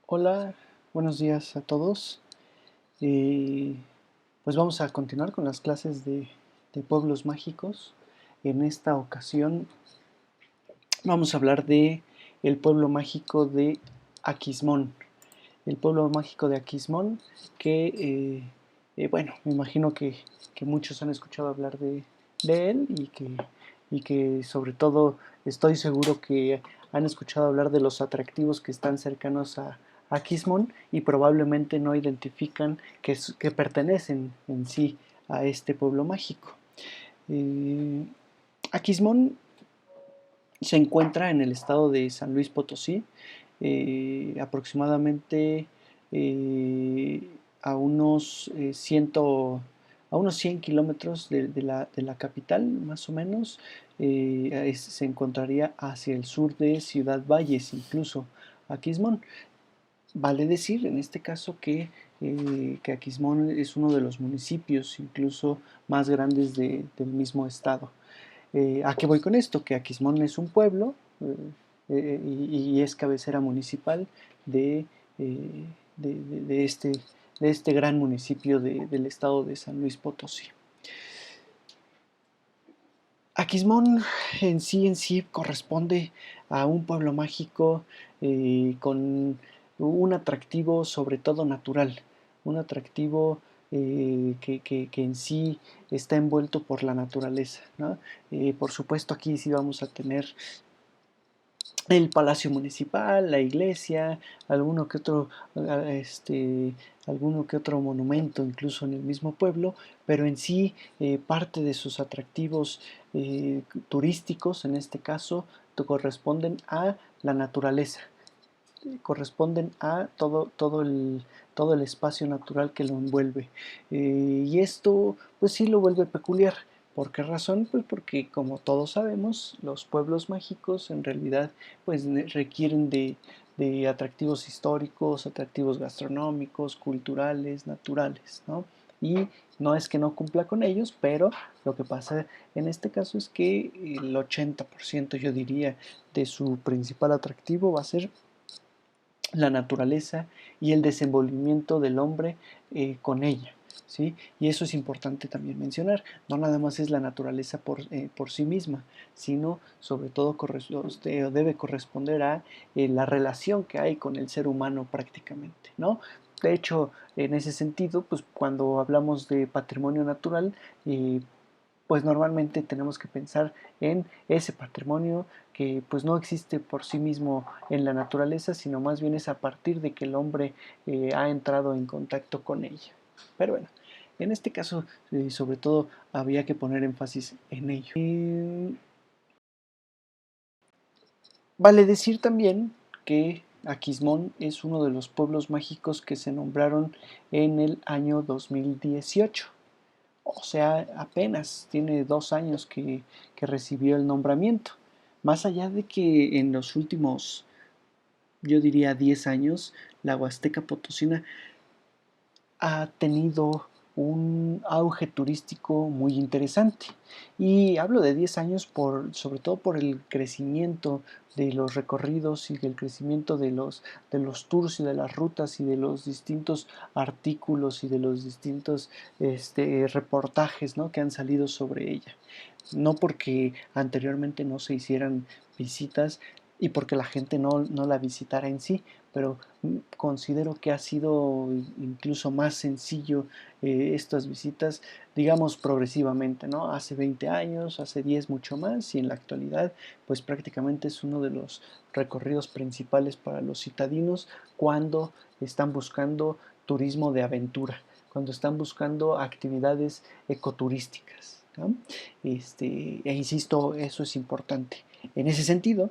Hola, buenos días a todos. Eh, pues vamos a continuar con las clases de pueblos mágicos. En esta ocasión vamos a hablar de el pueblo mágico de Aquismón. El pueblo mágico de Aquismón que, bueno, me imagino que muchos han escuchado hablar de él y que sobre todo estoy seguro que han escuchado hablar de los atractivos que están cercanos a Aquismón y probablemente no identifican que pertenecen en sí a este pueblo mágico. Eh, Aquismón se encuentra en el estado de San Luis Potosí, aproximadamente eh, a unos 100 kilómetros de la capital, más o menos. Se encontraría hacia el sur de Ciudad Valles, incluso Aquismón. Vale decir en este caso que Aquismón es uno de los municipios incluso más grandes del mismo estado. ¿A qué voy con esto? Que Aquismón es un pueblo y es cabecera municipal de, eh, de este gran municipio del estado de San Luis Potosí. Aquismón en sí corresponde a un pueblo mágico con un atractivo sobre todo natural, un atractivo que en sí está envuelto por la naturaleza, ¿no? Por supuesto aquí sí vamos a tener el palacio municipal, la iglesia, alguno que otro, alguno que otro monumento incluso en el mismo pueblo, pero en sí parte de sus atractivos turísticos, en este caso, corresponden a la naturaleza, corresponden a todo el espacio natural que lo envuelve. Y esto, pues sí lo vuelve peculiar. ¿Por qué razón? Pues porque, como todos sabemos, los pueblos mágicos en realidad pues requieren de atractivos históricos, atractivos gastronómicos, culturales, naturales, ¿no? Y no es que no cumpla con ellos, pero lo que pasa en este caso es que el 80% yo diría de su principal atractivo va a ser la naturaleza y el desenvolvimiento del hombre con ella. ¿Sí? Y eso es importante también mencionar. No nada más es la naturaleza por sí misma, sino sobre todo debe corresponder a la relación que hay con el ser humano prácticamente, ¿no? De hecho, en ese sentido, pues cuando hablamos de patrimonio natural, pues normalmente tenemos que pensar en ese patrimonio que pues no existe por sí mismo en la naturaleza, sino más bien es a partir de que el hombre ha entrado en contacto con ella. Pero bueno, en este caso sobre todo había que poner énfasis en ello. Vale decir también que Aquismón es uno de los pueblos mágicos que se nombraron en el año 2018. O sea, apenas tiene 2 años que recibió el nombramiento. Más allá de que en los últimos, yo diría 10 años, la Huasteca Potosina ha tenido un auge turístico muy interesante. Y hablo de 10 años sobre todo por el crecimiento de los recorridos y del crecimiento de los tours y de las rutas y de los distintos artículos y de los distintos reportajes, ¿no?, que han salido sobre ella. No porque anteriormente no se hicieran visitas y porque la gente no la visitara en sí, pero considero que ha sido incluso más sencillo estas visitas, digamos, progresivamente, ¿no? Hace 20 años, hace 10 mucho más, y en la actualidad pues prácticamente es uno de los recorridos principales para los citadinos cuando están buscando turismo de aventura, cuando están buscando actividades ecoturísticas, ¿no? Insisto, eso es importante. En ese sentido,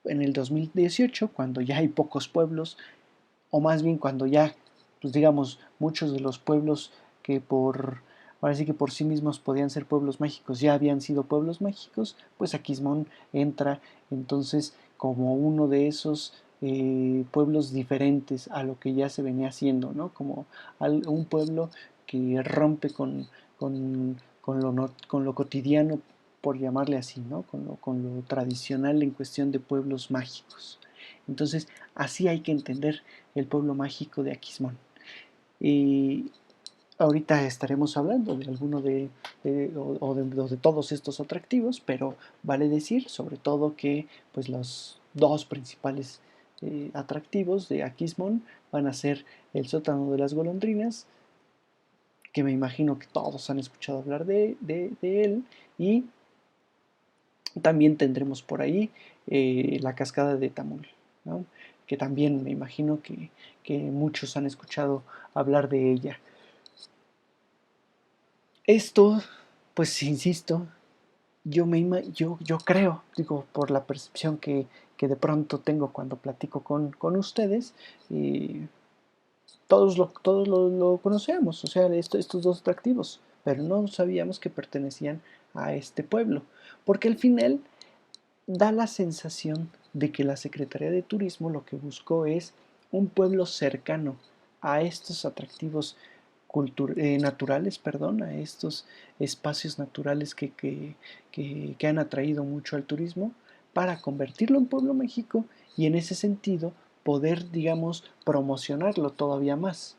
en el 2018, cuando ya hay pocos pueblos, o más bien cuando ya, pues digamos, muchos de los pueblos ahora sí que por sí mismos podían ser pueblos mágicos, ya habían sido pueblos mágicos, pues Aquismón entra entonces como uno de esos pueblos diferentes a lo que ya se venía haciendo, ¿no? Como un pueblo que rompe con lo cotidiano, por llamarle así, ¿no? Con lo tradicional en cuestión de pueblos mágicos. Entonces, así hay que entender el pueblo mágico de Aquismón. Y ahorita estaremos hablando de alguno de todos estos atractivos, pero vale decir sobre todo que pues los dos principales atractivos de Aquismón van a ser el sótano de las golondrinas, que me imagino que todos han escuchado hablar de él, y también tendremos por ahí la cascada de Tamul, ¿no? Que también me imagino que muchos han escuchado hablar de ella. Esto, pues insisto, yo creo, digo, por la percepción que de pronto tengo cuando platico con ustedes, eh, todos lo conocemos, o sea, estos dos atractivos, pero no sabíamos que pertenecían a este pueblo, porque al final da la sensación de que la Secretaría de Turismo lo que buscó es un pueblo cercano a estos atractivos naturales, perdón, a estos espacios naturales que han atraído mucho al turismo, para convertirlo en Pueblo México y en ese sentido poder, digamos, promocionarlo todavía más.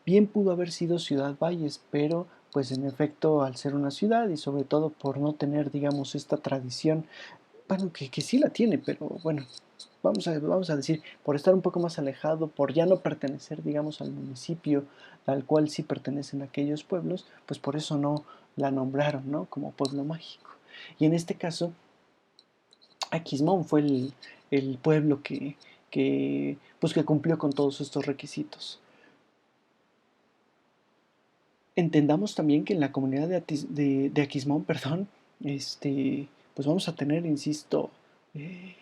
Bien pudo haber sido Ciudad Valles, pero pues en efecto al ser una ciudad y sobre todo por no tener, digamos, esta tradición, bueno, que sí la tiene, pero bueno, vamos a decir, por estar un poco más alejado, por ya no pertenecer, digamos, al municipio al cual sí pertenecen aquellos pueblos, pues por eso no la nombraron, ¿no? Como pueblo mágico. Y en este caso, Aquismón fue el pueblo pues que cumplió con todos estos requisitos. Entendamos también que en la comunidad de Aquismón, perdón, pues vamos a tener, insisto, eh,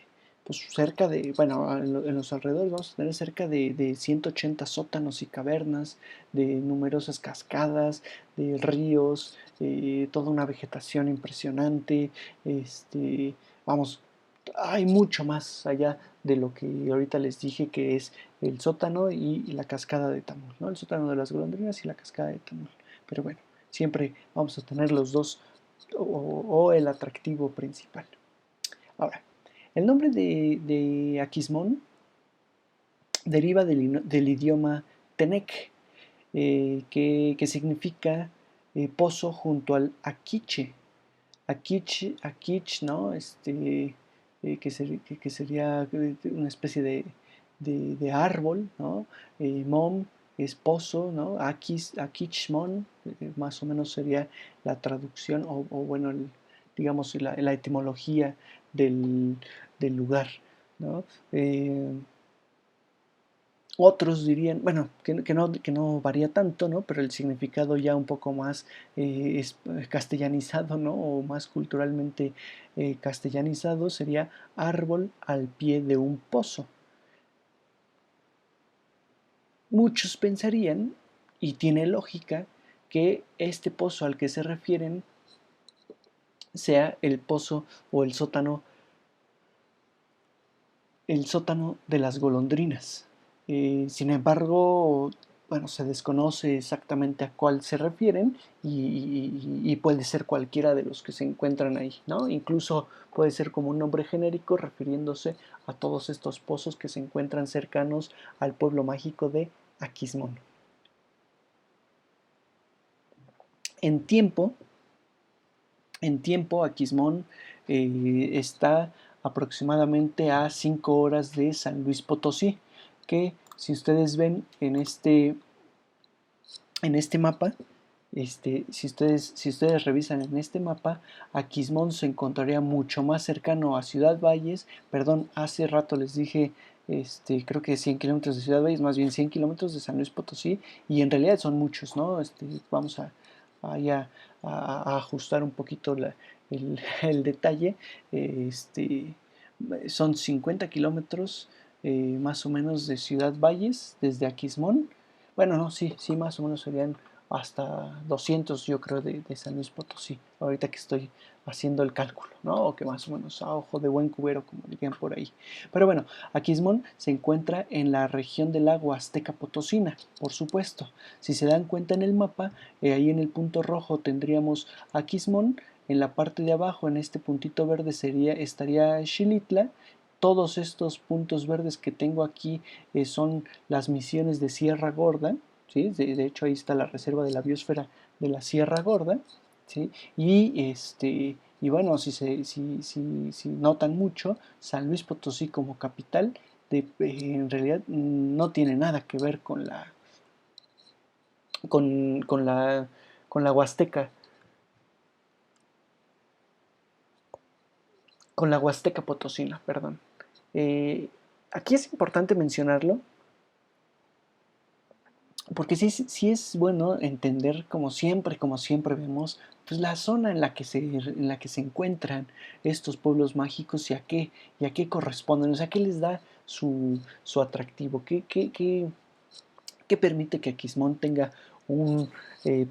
pues cerca de, bueno, en los alrededores vamos a tener cerca de 180 sótanos y cavernas, de numerosas cascadas, de ríos, toda una vegetación impresionante, vamos, hay mucho más allá de lo que ahorita les dije, que es el sótano y la cascada de Tamul, ¿no? El sótano de las golondrinas y la cascada de Tamul. Pero bueno, siempre vamos a tener los dos o el atractivo principal. Ahora, el nombre de Aquismón deriva del idioma Tenec, que significa pozo junto al Aquiche. Aquich, ¿no? Que sería una especie de árbol, ¿no? Mom es pozo, ¿no? Akichmon, más o menos sería la traducción, o bueno, digamos, la etimología del, del lugar, ¿no? Eh, Otros dirían, bueno, que no varía tanto, ¿no? Pero el significado ya un poco más castellanizado, ¿no? O más culturalmente castellanizado sería árbol al pie de un pozo. Muchos pensarían, y tiene lógica, que este pozo al que se refieren sea el pozo o el sótano de las golondrinas. Sin embargo, bueno, se desconoce exactamente a cuál se refieren y puede ser cualquiera de los que se encuentran ahí, ¿no? Incluso puede ser como un nombre genérico refiriéndose a todos estos pozos que se encuentran cercanos al pueblo mágico de Aquismón. En tiempo, Aquismón está aproximadamente a 5 horas de San Luis Potosí, que si ustedes ven en este mapa, si ustedes revisan en este mapa, Aquismón se encontraría mucho más cercano a Ciudad Valles, perdón, hace rato les dije, creo que 100 kilómetros de Ciudad Valles, más bien 100 kilómetros de San Luis Potosí, y en realidad son muchos, ¿no? Vamos a ajustar un poquito el detalle. Son 50 kilómetros más o menos de Ciudad Valles, desde Aquismón. Bueno, no, sí, sí, más o menos serían hasta 200, yo creo, de San Luis Potosí, ahorita que estoy haciendo el cálculo, ¿no? O que más o menos a ojo de buen cubero, como dirían por ahí. Pero bueno, Aquismón se encuentra en la región del lago Azteca Potosina, por supuesto. Si se dan cuenta en el mapa, ahí en el punto rojo tendríamos Aquismón, en la parte de abajo, en este puntito verde, estaría Xilitla, todos estos puntos verdes que tengo aquí son las misiones de Sierra Gorda, ¿sí? De hecho ahí está la reserva de la biosfera de la Sierra Gorda, ¿sí? Y bueno, si notan mucho, San Luis Potosí como capital en realidad no tiene nada que ver con, con la, con la Huasteca, con la Huasteca Potosina, perdón. Eh, Aquí es importante mencionarlo porque sí es bueno entender, como siempre vemos, pues la zona en la que se encuentran estos pueblos mágicos y a qué corresponden, o sea, qué les da su atractivo, qué permite que Aquismón tenga un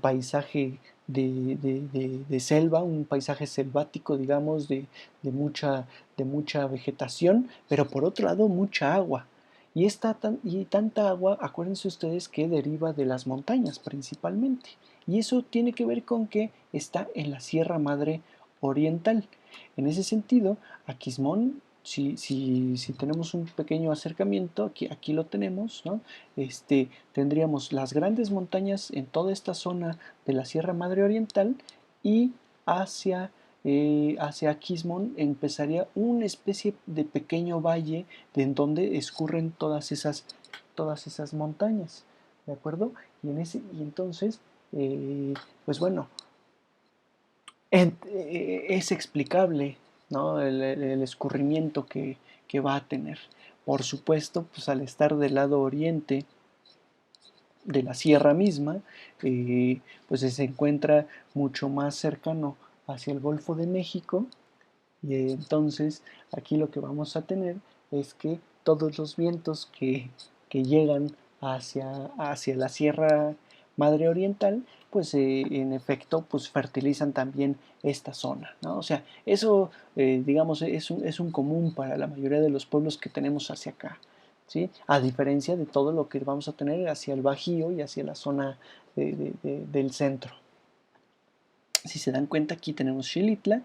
paisaje de selva, un paisaje selvático, digamos, de mucha vegetación, pero por otro lado mucha agua. Y tanta agua, acuérdense ustedes que deriva de las montañas principalmente. Y eso tiene que ver con que está en la Sierra Madre Oriental. En ese sentido, Aquismón, si tenemos un pequeño acercamiento, aquí lo tenemos, ¿no? Tendríamos las grandes montañas en toda esta zona de la Sierra Madre Oriental y hacia, hacia Aquismón empezaría una especie de pequeño valle en donde escurren todas esas montañas, ¿de acuerdo? Y entonces, pues bueno, es explicable, ¿no? El escurrimiento que va a tener. Por supuesto, pues al estar del lado oriente de la sierra misma, pues se encuentra mucho más cercano hacia el Golfo de México y entonces aquí lo que vamos a tener es que todos los vientos que llegan hacia la Sierra Madre Oriental, pues en efecto pues fertilizan también esta zona, ¿no? O sea, eso digamos es un común para la mayoría de los pueblos que tenemos hacia acá, ¿sí? A diferencia de todo lo que vamos a tener hacia el Bajío y hacia la zona del centro. Si se dan cuenta, aquí tenemos Xilitla.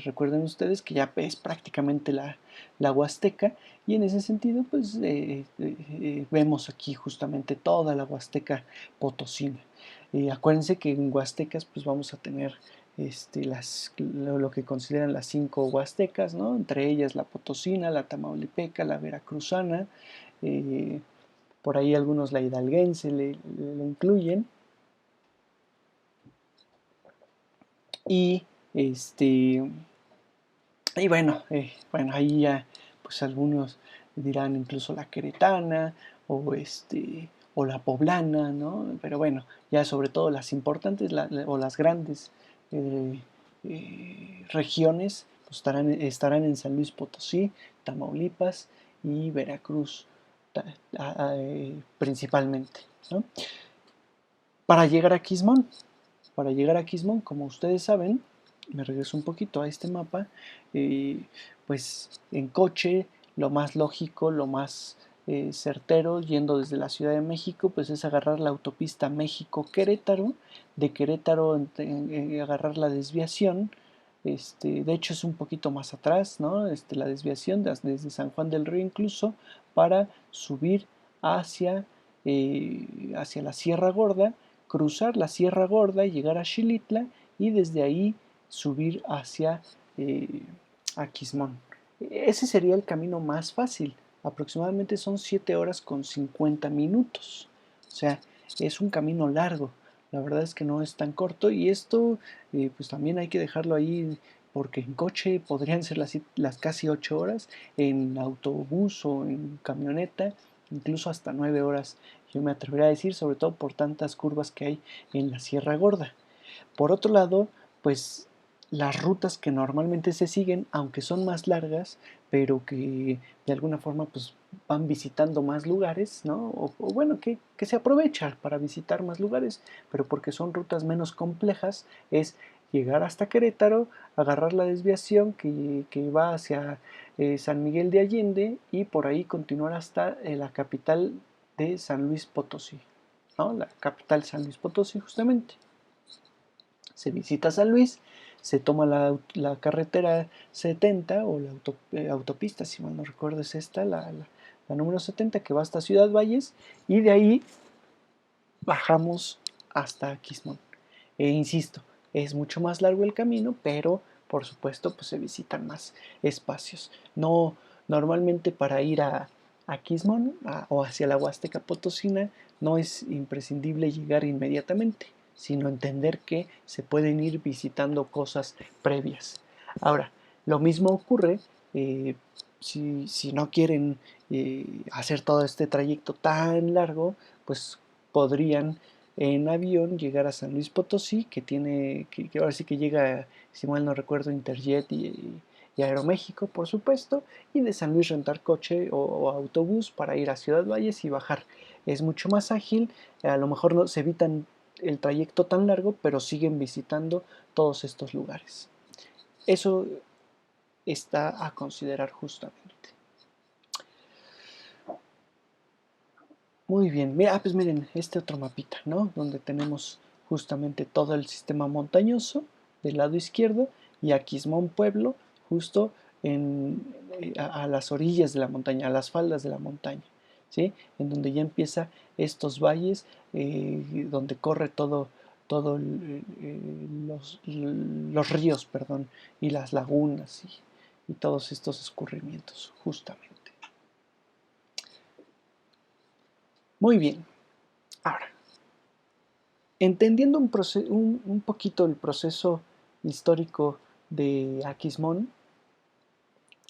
Recuerden ustedes que ya es prácticamente la Huasteca, y en ese sentido, pues vemos aquí justamente toda la Huasteca Potosina. Acuérdense que en Huastecas, pues vamos a tener lo que consideran las 5 Huastecas, ¿no? Entre ellas la Potosina, la Tamaulipeca, la Veracruzana, eh, por ahí algunos la Hidalguense le incluyen. Y este y bueno, ahí ya pues algunos dirán incluso la queretana o la poblana, ¿no? Pero bueno, ya sobre todo las importantes o las grandes eh, regiones pues estarán en San Luis Potosí, Tamaulipas y Veracruz principalmente, ¿no? Para llegar a Quismón, como ustedes saben, me regreso un poquito a este mapa, pues en coche lo más lógico, lo más certero, yendo desde la Ciudad de México, pues es agarrar la autopista México-Querétaro, de Querétaro agarrar la desviación, de hecho es un poquito más atrás, ¿no? La desviación desde San Juan del Río incluso, para subir hacia, hacia la Sierra Gorda, cruzar la Sierra Gorda y llegar a Xilitla y desde ahí subir hacia eh, Aquismón. Ese sería el camino más fácil. Aproximadamente son 7 horas con 50 minutos. O sea, es un camino largo. La verdad es que no es tan corto y esto pues también hay que dejarlo ahí porque en coche podrían ser las casi 8 horas, en autobús o en camioneta incluso hasta 9 horas, yo me atrevería a decir, sobre todo por tantas curvas que hay en la Sierra Gorda. Por otro lado, pues las rutas que normalmente se siguen, aunque son más largas, pero que de alguna forma pues van visitando más lugares, ¿no? O bueno, que se aprovecha para visitar más lugares, pero porque son rutas menos complejas, es llegar hasta Querétaro, agarrar la desviación que va hacia San Miguel de Allende y por ahí continuar hasta la capital de San Luis Potosí, ¿no? La capital San Luis Potosí justamente. Se visita San Luis, se toma la carretera 70 o la autopista, si mal no recuerdo es esta, la número 70 que va hasta Ciudad Valles, y de ahí bajamos hasta Aquismón. Insisto, es mucho más largo el camino, pero por supuesto pues se visitan más espacios. No, normalmente para ir a Aquismón o hacia la Huasteca Potosina no es imprescindible llegar inmediatamente, sino entender que se pueden ir visitando cosas previas. Ahora, lo mismo ocurre si no quieren hacer todo este trayecto tan largo, pues podrían en avión llegar a San Luis Potosí, que ahora sí que llega, si mal no recuerdo, Interjet y Aeroméxico, por supuesto, y de San Luis rentar coche o autobús para ir a Ciudad Valles y bajar. Es mucho más ágil, a lo mejor no, se evitan el trayecto tan largo, pero siguen visitando todos estos lugares. Eso está a considerar justamente. Muy bien, mira, pues miren, este otro mapita, ¿no? Donde tenemos justamente todo el sistema montañoso del lado izquierdo y Aquismón Pueblo justo a las orillas de la montaña, a las faldas de la montaña, ¿sí? En donde ya empieza estos valles, donde corre todo los ríos, perdón, y las lagunas y todos estos escurrimientos, justamente. Muy bien, ahora, entendiendo un poquito el proceso histórico de Aquismón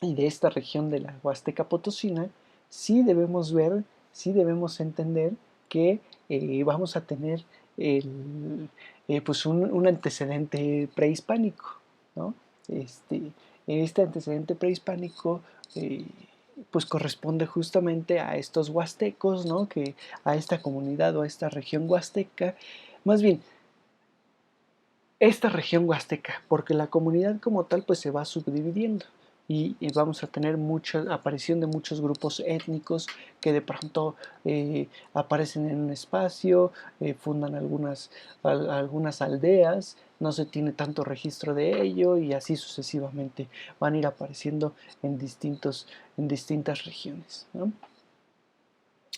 y de esta región de la Huasteca Potosina, sí debemos ver, sí debemos entender que vamos a tener pues un antecedente prehispánico, ¿no? Este antecedente prehispánico eh, pues corresponde justamente a estos huastecos, ¿no? A esta comunidad o a esta región huasteca, más bien esta región huasteca, porque la comunidad como tal pues se va subdividiendo y vamos a tener mucha aparición de muchos grupos étnicos que de pronto aparecen en un espacio, fundan algunas aldeas, no se tiene tanto registro de ello y así sucesivamente van a ir apareciendo en distintas regiones, ¿no?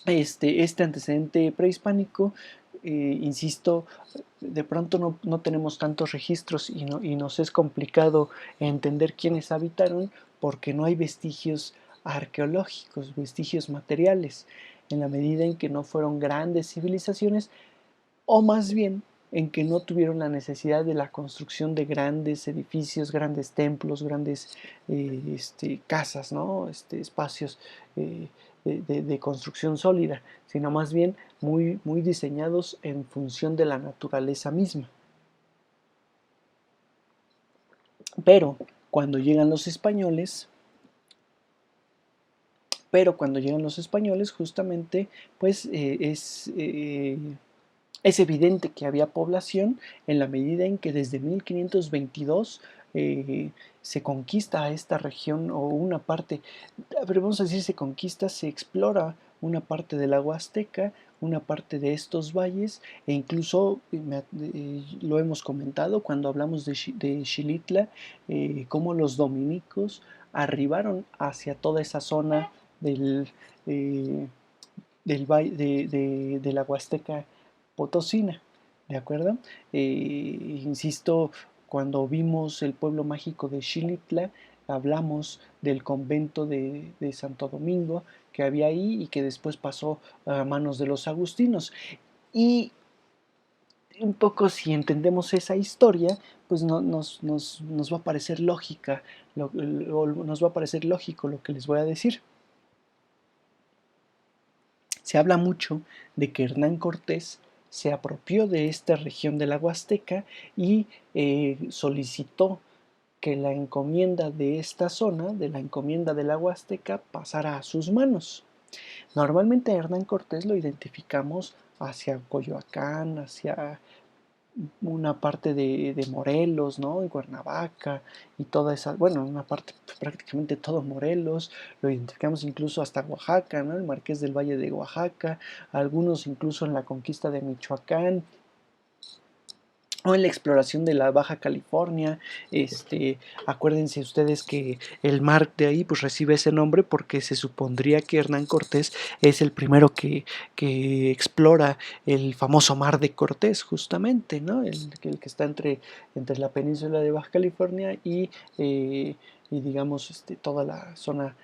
Este antecedente prehispánico, insisto, de pronto no tenemos tantos registros y nos es complicado entender quiénes habitaron porque no hay vestigios arqueológicos, vestigios materiales, en la medida en que no fueron grandes civilizaciones, o más bien en que no tuvieron la necesidad de la construcción de grandes edificios, grandes templos, grandes casas, ¿no? Espacios de construcción sólida, sino más bien muy diseñados en función de la naturaleza misma. Pero cuando llegan los españoles, justamente, pues es evidente que había población en la medida en que desde 1522 se conquista a esta región o una parte, pero vamos a decir se conquista, se explora una parte del agua azteca, una parte de estos valles e incluso lo hemos comentado cuando hablamos de Xilitla, cómo los dominicos arribaron hacia toda esa zona del, eh, del valle de la Huasteca Potosina, ¿de acuerdo? Insisto, cuando vimos el pueblo mágico de Xilitla, hablamos del convento de Santo Domingo que había ahí y que después pasó a manos de los agustinos. Y un poco si entendemos esa historia, pues nos va a parecer lógica, nos va a parecer lógico lo que les voy a decir. Se habla mucho de que Hernán Cortés se apropió de esta región de la Huasteca y solicitó que la encomienda de esta zona, de la encomienda de la Huasteca, pasara a sus manos. Normalmente a Hernán Cortés lo identificamos hacia Coyoacán, hacia una parte de Morelos, ¿no? Y Cuernavaca y toda esa, bueno, una parte, pues, prácticamente todo Morelos, lo identificamos incluso hasta Oaxaca, ¿no? El Marqués del Valle de Oaxaca, algunos incluso en la conquista de Michoacán, o en la exploración de la Baja California. Acuérdense ustedes que el mar de ahí pues recibe ese nombre porque se supondría que Hernán Cortés es el primero que explora el famoso mar de Cortés, justamente, ¿no? El que está entre la península de Baja California y digamos toda la zona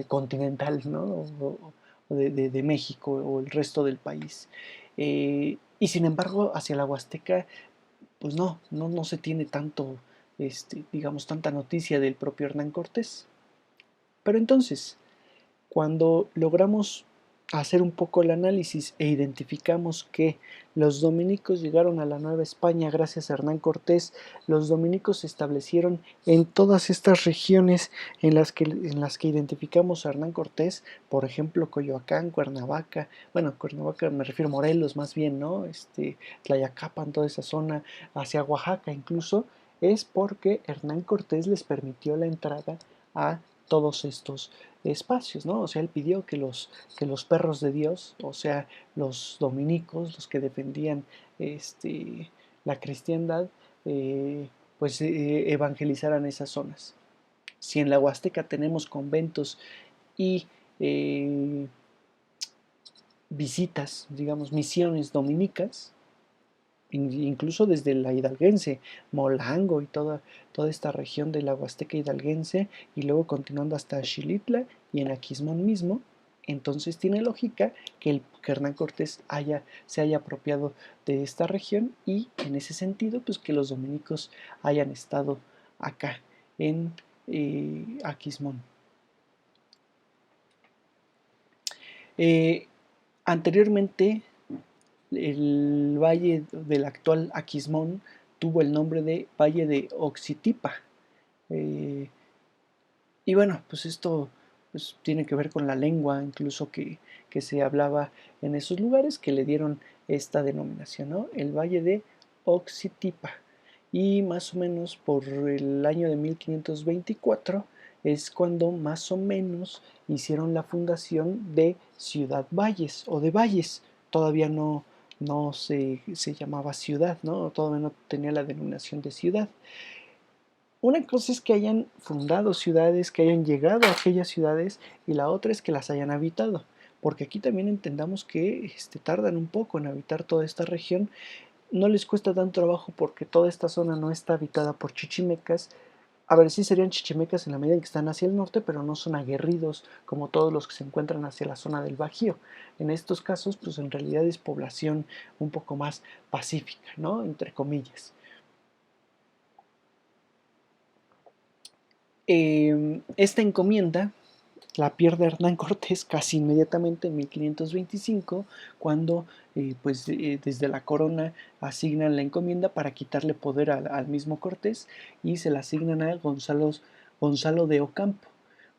continental, ¿no? O de México o el resto del país. Y sin embargo, hacia la Huasteca pues no se tiene tanto, digamos, tanta noticia del propio Hernán Cortés. Pero entonces, cuando logramos hacer un poco el análisis e identificamos que los dominicos llegaron a la Nueva España gracias a Hernán Cortés, los dominicos se establecieron en todas estas regiones en las que identificamos a Hernán Cortés, por ejemplo, Coyoacán, Cuernavaca, bueno, Cuernavaca me refiero a Morelos más bien, ¿no? Tlayacapan, toda esa zona, hacia Oaxaca incluso, es porque Hernán Cortés les permitió la entrada a todos estos espacios, ¿no? O sea, él pidió que los perros de Dios, o sea, los dominicos, los que defendían la cristiandad, pues evangelizaran esas zonas. Si en la Huasteca tenemos conventos y eh, visitas, digamos, misiones dominicas, incluso desde la hidalguense, Molango y toda esta región de la Huasteca hidalguense, y luego continuando hasta Xilitla y en Aquismón mismo, entonces tiene lógica que Hernán Cortés se haya apropiado de esta región y en ese sentido, pues que los dominicos hayan estado acá en Aquismón. Eh, Anteriormente, el valle del actual Aquismón tuvo el nombre de Valle de Oxitipa. Eh, y bueno, pues esto pues, tiene que ver con la lengua incluso que se hablaba en esos lugares que le dieron esta denominación, ¿no? El Valle de Oxitipa. Y más o menos por el año de 1524 es cuando más o menos hicieron la fundación de Ciudad Valles o de Valles. Todavía no se llamaba ciudad, ¿no? Todavía no tenía la denominación de ciudad. Una cosa es que hayan fundado ciudades, que hayan llegado a aquellas ciudades, y la otra es que las hayan habitado. Porque aquí también entendamos que tardan un poco en habitar toda esta región. No les cuesta tanto trabajo porque toda esta zona no está habitada por chichimecas. A ver, sí serían chichimecas en la medida en que están hacia el norte, pero no son aguerridos como todos los que se encuentran hacia la zona del Bajío. En estos casos, pues en realidad es población un poco más pacífica, ¿no? Entre comillas. Esta encomienda la pierde Hernán Cortés casi inmediatamente en 1525, cuando desde la corona asignan la encomienda para quitarle poder al mismo Cortés y se la asignan a Gonzalo de Ocampo.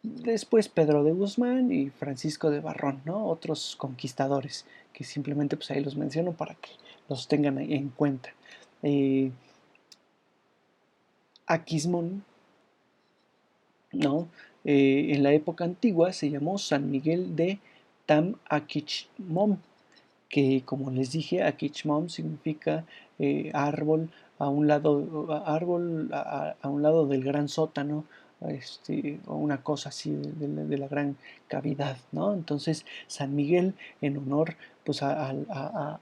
Después Pedro de Guzmán y Francisco de Barrón, ¿no? Otros conquistadores que simplemente pues ahí los menciono para que los tengan en cuenta. Aquismón, ¿no? En la época antigua se llamó San Miguel de Tam-Aquichmom, que como les dije, Aquichmom significa árbol a un lado del gran sótano, o una cosa así de la gran cavidad, ¿no? Entonces San Miguel en honor pues a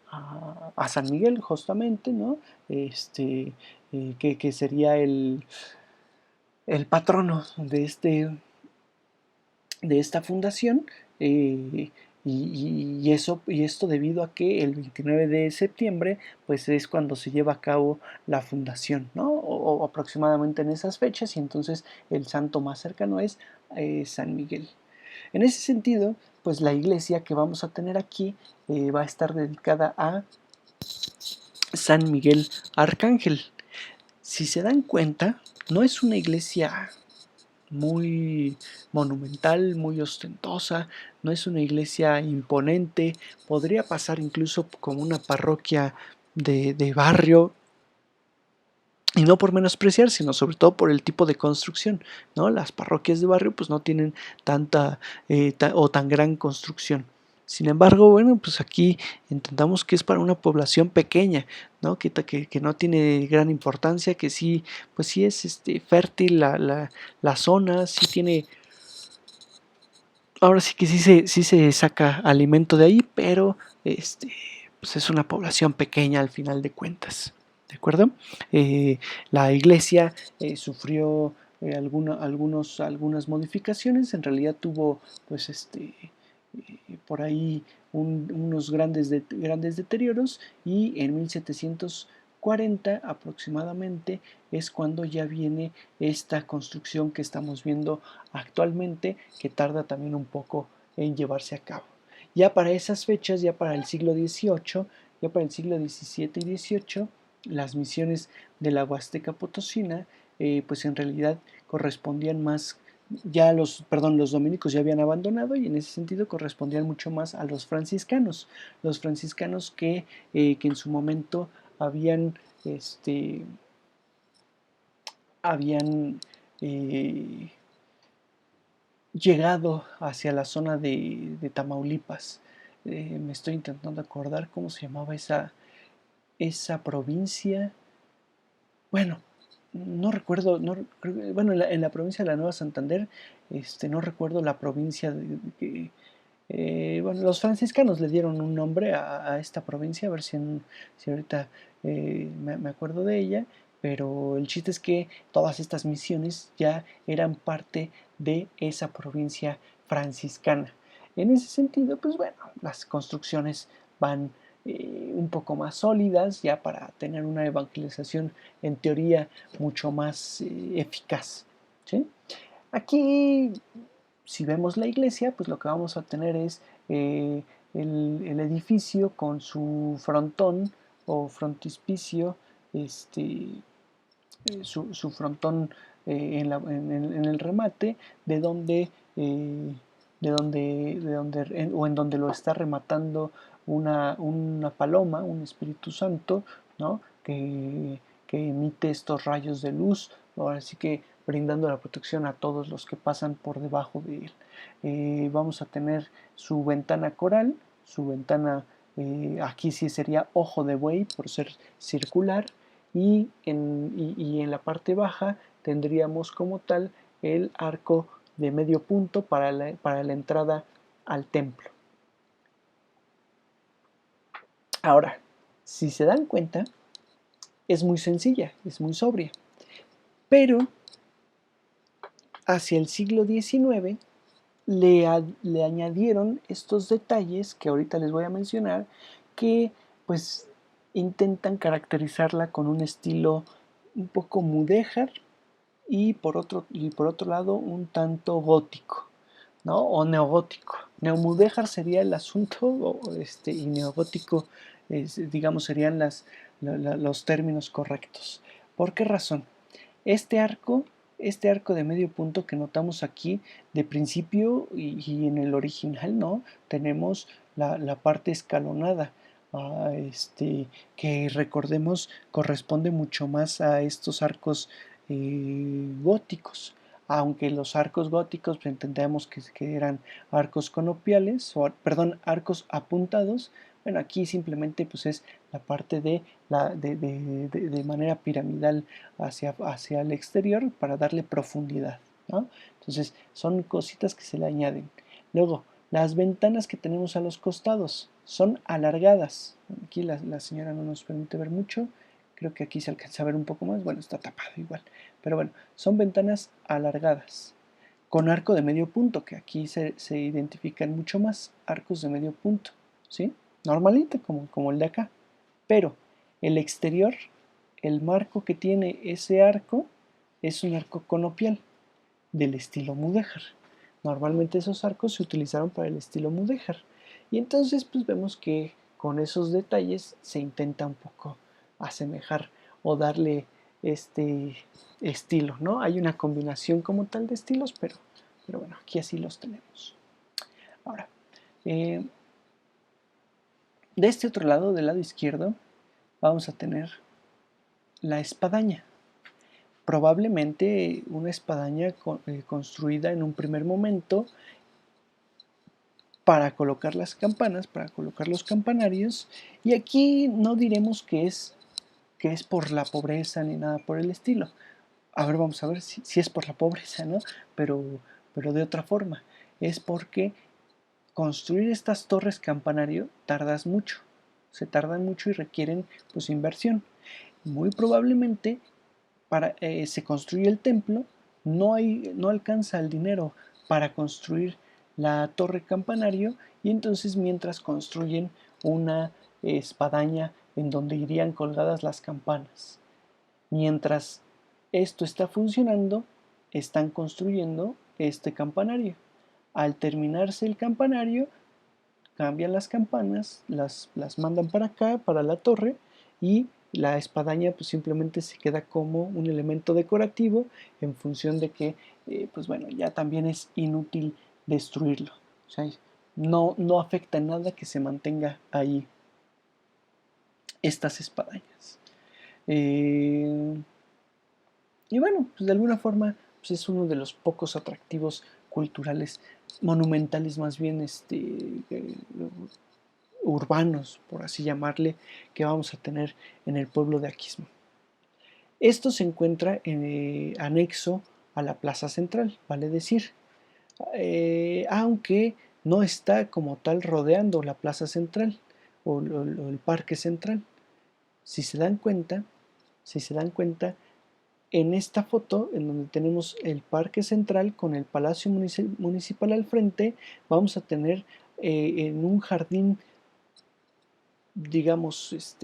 San Miguel justamente, ¿no? Que sería el patrono de esta fundación, y esto debido a que el 29 de septiembre pues es cuando se lleva a cabo la fundación, ¿no? O aproximadamente en esas fechas, y entonces el santo más cercano es San Miguel. En ese sentido, pues la iglesia que vamos a tener aquí va a estar dedicada a San Miguel Arcángel. Si se dan cuenta, no es una iglesia muy monumental, muy ostentosa, no es una iglesia imponente, podría pasar incluso como una parroquia de barrio, y no por menospreciar, sino sobre todo por el tipo de construcción, ¿no? Las parroquias de barrio pues no tienen tanta o tan gran construcción. Sin embargo, bueno, pues aquí entendamos que es para una población pequeña, ¿no? Que no tiene gran importancia, que sí, pues sí es fértil la zona, sí tiene, ahora sí que sí se saca alimento de ahí, pero pues es una población pequeña al final de cuentas, ¿de acuerdo? La iglesia sufrió algunas modificaciones, en realidad tuvo pues por ahí unos grandes deterioros, y en 1740 aproximadamente es cuando ya viene esta construcción que estamos viendo actualmente, que tarda también un poco en llevarse a cabo. Ya para esas fechas, ya para el siglo XVIII, ya para el siglo XVII y XVIII, las misiones de la Huasteca Potosina, pues en realidad correspondían más, ya los dominicos ya habían abandonado, y en ese sentido correspondían mucho más a los franciscanos que en su momento habían eh, llegado hacia la zona de Tamaulipas. Me estoy intentando acordar cómo se llamaba esa provincia. Bueno, no recuerdo, no, bueno, en la provincia de la Nueva Santander, no recuerdo la provincia que, bueno, los franciscanos le dieron un nombre a esta provincia, a ver si ahorita me acuerdo de ella, pero el chiste es que todas estas misiones ya eran parte de esa provincia franciscana. En ese sentido, pues bueno, las construcciones van un poco más sólidas ya para tener una evangelización en teoría mucho más eficaz, ¿sí? Aquí, si vemos la iglesia, pues lo que vamos a tener es eh, el edificio con su frontón o frontispicio, su frontón en el remate, de donde, o en donde lo está rematando una paloma, un Espíritu Santo, ¿no? Que emite estos rayos de luz, ahora sí que brindando la protección a todos los que pasan por debajo de él. Vamos a tener su ventana coral, su ventana, aquí sí sería ojo de buey por ser circular, y en la parte baja tendríamos como tal el arco de medio punto para la entrada al templo. Ahora, si se dan cuenta, es muy sencilla, es muy sobria, pero hacia el siglo XIX le añadieron estos detalles que ahorita les voy a mencionar, que pues intentan caracterizarla con un estilo un poco mudéjar, y por otro lado un tanto gótico, ¿no? O neogótico. Neomudéjar sería el asunto, y neogótico, digamos, serían los términos correctos. ¿Por qué razón? Este arco, este arco de medio punto que notamos aquí, de principio y en el original, ¿no? Tenemos la parte escalonada, ah, que recordemos corresponde mucho más a estos arcos góticos. Aunque los arcos góticos pues, entendemos que eran arcos conopiales, o perdón, arcos apuntados. Bueno, aquí simplemente pues es la parte de manera piramidal hacia el exterior para darle profundidad, ¿no? Entonces son cositas que se le añaden. Luego, las ventanas que tenemos a los costados son alargadas. Aquí la señora no nos permite ver mucho. Creo que aquí se alcanza a ver un poco más. Bueno, está tapado igual. Pero bueno, son ventanas alargadas con arco de medio punto, que aquí se identifican mucho más arcos de medio punto, ¿sí? Normalito, como el de acá. Pero el exterior, el marco que tiene ese arco, es un arco conopial del estilo mudéjar. Normalmente esos arcos se utilizaron para el estilo mudéjar. Y entonces pues vemos que con esos detalles se intenta un poco asemejar o darle este estilo, ¿no? Hay una combinación como tal de estilos, pero bueno, aquí así los tenemos. Ahora, eh, de este otro lado, del lado izquierdo, vamos a tener la espadaña. Probablemente una espadaña construida en un primer momento para colocar las campanas, para colocar los campanarios, y aquí no diremos que es por la pobreza ni nada por el estilo. A ver, vamos a ver si es por la pobreza, ¿no? Pero, pero de otra forma. Es porque construir estas torres campanario se tardan mucho y requieren pues inversión. Muy probablemente se construye el templo, no alcanza el dinero para construir la torre campanario y entonces mientras construyen una espadaña en donde irían colgadas las campanas. Mientras esto está funcionando, están construyendo este campanario. Al terminarse el campanario, cambian las campanas, las mandan para acá, para la torre, y la espadaña pues simplemente se queda como un elemento decorativo en función de que, pues bueno, ya también es inútil destruirlo. O sea, no afecta en nada que se mantenga ahí estas espadañas. Eh, y bueno, pues de alguna forma pues es uno de los pocos atractivos culturales, monumentales más bien, urbanos, por así llamarle, que vamos a tener en el pueblo de Aquismón. Esto se encuentra anexo a la plaza central, vale decir, aunque no está como tal rodeando la plaza central o el parque central. Si se dan cuenta, si se dan cuenta, en esta foto, en donde tenemos el parque central con el palacio municipal al frente, vamos a tener en un jardín, digamos,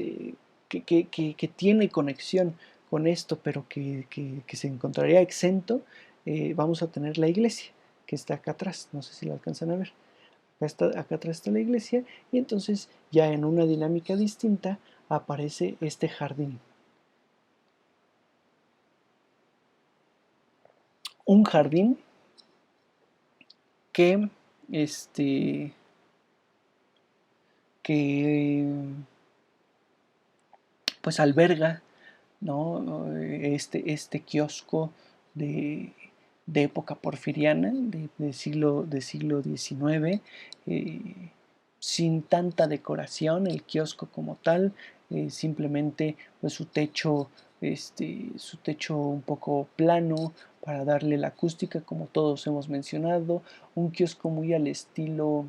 que tiene conexión con esto, pero que se encontraría exento, vamos a tener la iglesia, que está acá atrás, no sé si la alcanzan a ver. Acá atrás está la iglesia, y entonces ya en una dinámica distinta aparece este jardín. Un jardín que, este, que pues alberga, ¿no? Este kiosco de, de época porfiriana, de siglo XIX, sin tanta decoración, el kiosco como tal, simplemente pues su techo un poco plano para darle la acústica como todos hemos mencionado, un kiosco muy al estilo,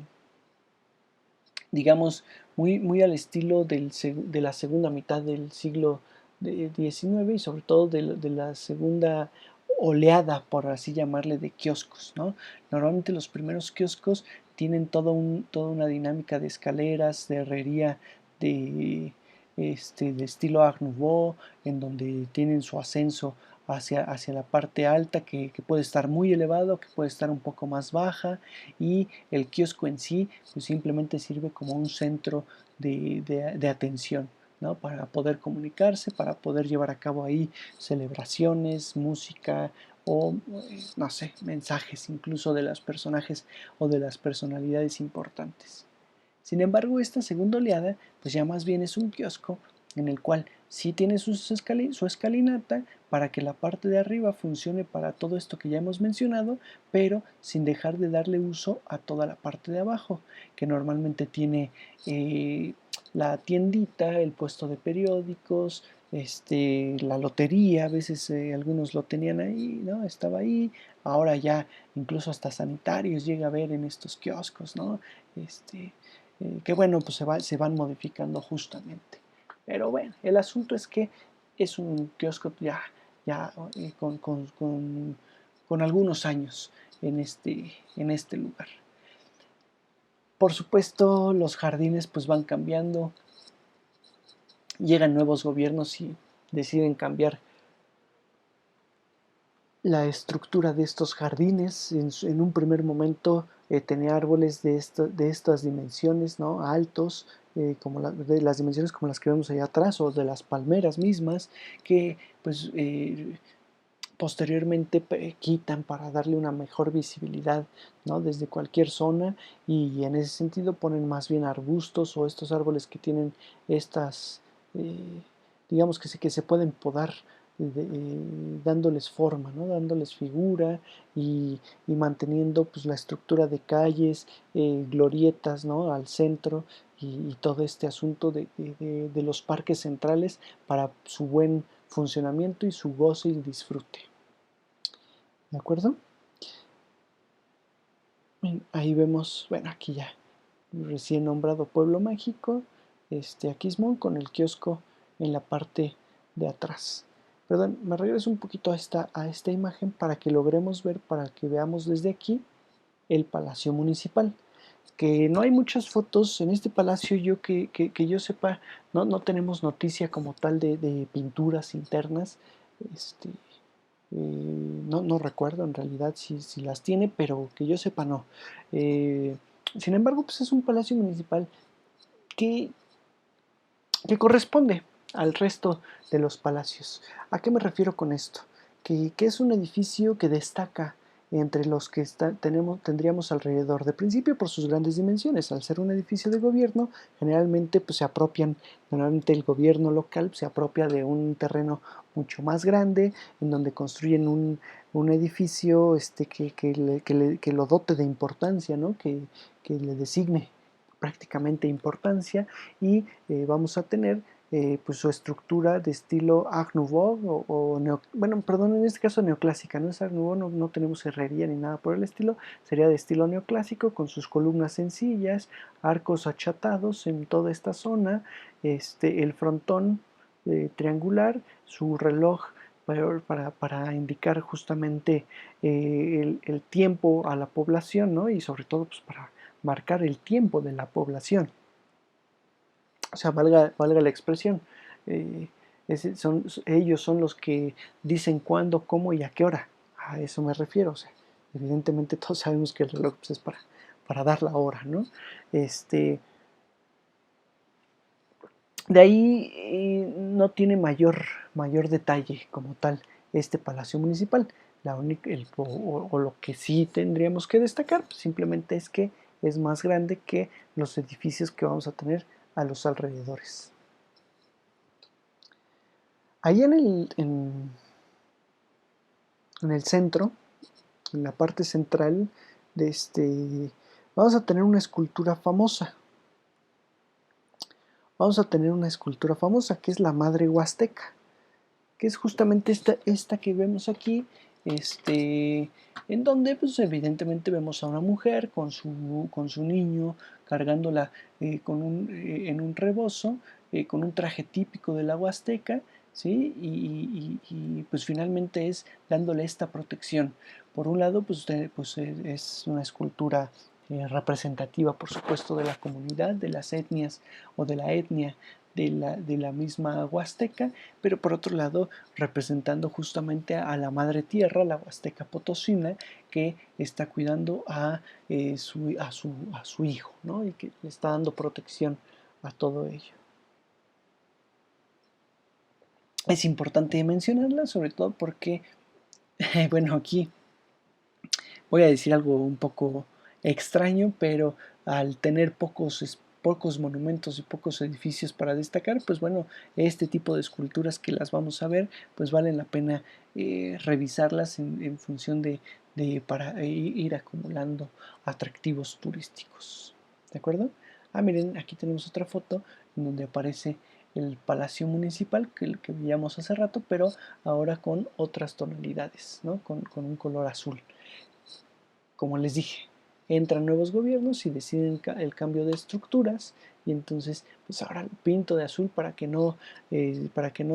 digamos, muy al estilo de la segunda mitad del siglo XIX y sobre todo de la segunda oleada, por así llamarle, de kioscos, ¿no? Normalmente los primeros kioscos tienen toda una dinámica de escaleras, de herrería, de estilo Art Nouveau, en donde tienen su ascenso hacia la parte alta, que puede estar muy elevado, que puede estar un poco más baja, y el kiosco en sí pues simplemente sirve como un centro de atención, ¿no? Para poder comunicarse, para poder llevar a cabo ahí celebraciones, música o, no sé, mensajes incluso de los personajes o de las personalidades importantes. Sin embargo, esta segunda oleada, pues ya más bien es un kiosco en el cual sí tiene su escalinata para que la parte de arriba funcione para todo esto que ya hemos mencionado, pero sin dejar de darle uso a toda la parte de abajo, que normalmente tiene la tiendita, el puesto de periódicos, la lotería, a veces algunos lo tenían ahí, ¿no? Estaba ahí, ahora ya incluso hasta sanitarios llega a ver en estos kioscos, ¿no? Que bueno, pues se van modificando justamente. Pero bueno, el asunto es que es un kiosco ya con algunos años en este lugar. Por supuesto, los jardines pues van cambiando, llegan nuevos gobiernos y deciden cambiar la estructura de estos jardines. En un primer momento tenía árboles de estas dimensiones, ¿no? Altos, de las dimensiones como las que vemos allá atrás, o de las palmeras mismas, que pues posteriormente quitan para darle una mejor visibilidad, ¿no? Desde cualquier zona, y en ese sentido ponen más bien arbustos o estos árboles que tienen estas, digamos que se pueden podar dándoles forma, ¿no? Dándoles figura y manteniendo pues, la estructura de calles, glorietas, ¿no? Al centro y todo este asunto de los parques centrales para su buen funcionamiento y su goce y disfrute. ¿De acuerdo? Ahí vemos, bueno, aquí ya, recién nombrado pueblo mágico, Aquismón con el kiosco en la parte de atrás. Perdón, me regreso un poquito a esta imagen para que logremos ver, para que veamos desde aquí el Palacio Municipal. Que no hay muchas fotos en este palacio, que yo sepa, no tenemos noticia como tal de pinturas internas. Este, no recuerdo en realidad si las tiene, pero que yo sepa no. Eh, Sin embargo, pues es un palacio municipal que, que corresponde al resto de los palacios. ¿A qué me refiero con esto? Que es un edificio que destaca entre los que tendríamos alrededor. De principio por sus grandes dimensiones. Al ser un edificio de gobierno, generalmente pues, normalmente el gobierno local se apropia de un terreno mucho más grande, en donde construyen un edificio que lo dote de importancia, ¿no? Que le designe prácticamente importancia y vamos a tener pues su estructura de estilo Art Nouveau bueno, perdón, en este caso neoclásica, no es Art Nouveau, no tenemos herrería ni nada por el estilo, sería de estilo neoclásico con sus columnas sencillas, arcos achatados en toda esta zona, el frontón triangular, su reloj para indicar justamente el tiempo a la población, ¿no? Y sobre todo pues, para marcar el tiempo de la población. O sea, valga la expresión. Eh, ellos son los que dicen cuándo, cómo y a qué hora. A eso me refiero. O sea, evidentemente todos sabemos que el reloj pues, es para dar la hora, ¿no? De ahí no tiene mayor detalle como tal este palacio municipal. O lo que sí tendríamos que destacar pues, simplemente es que es más grande que los edificios que vamos a tener a los alrededores. Ahí en el centro, en la parte central de vamos a tener una escultura famosa. Vamos a tener una escultura famosa que es la Madre Huasteca, que es justamente esta que vemos aquí, en donde pues evidentemente vemos a una mujer con su niño cargándola en un rebozo, con un traje típico de la Huasteca, ¿sí? Pues finalmente es dándole esta protección. Por un lado, pues es una escultura representativa, por supuesto, de la comunidad, de las etnias o de la etnia de la misma Huasteca, pero por otro lado representando justamente a la madre tierra, la Huasteca Potosina, que está cuidando a su hijo, ¿no? Y que le está dando protección a todo ello. Es importante mencionarla, sobre todo porque, bueno, aquí voy a decir algo un poco extraño, pero al tener pocos monumentos y pocos edificios para destacar, pues bueno, este tipo de esculturas que las vamos a ver, pues valen la pena revisarlas en función para ir acumulando atractivos turísticos. ¿De acuerdo? Ah, miren, aquí tenemos otra foto en donde aparece el Palacio Municipal que veíamos hace rato, pero ahora con otras tonalidades, ¿no? Con un color azul. Como les dije, entran nuevos gobiernos y deciden el cambio de estructuras y entonces pues ahora lo pinto de azul para que no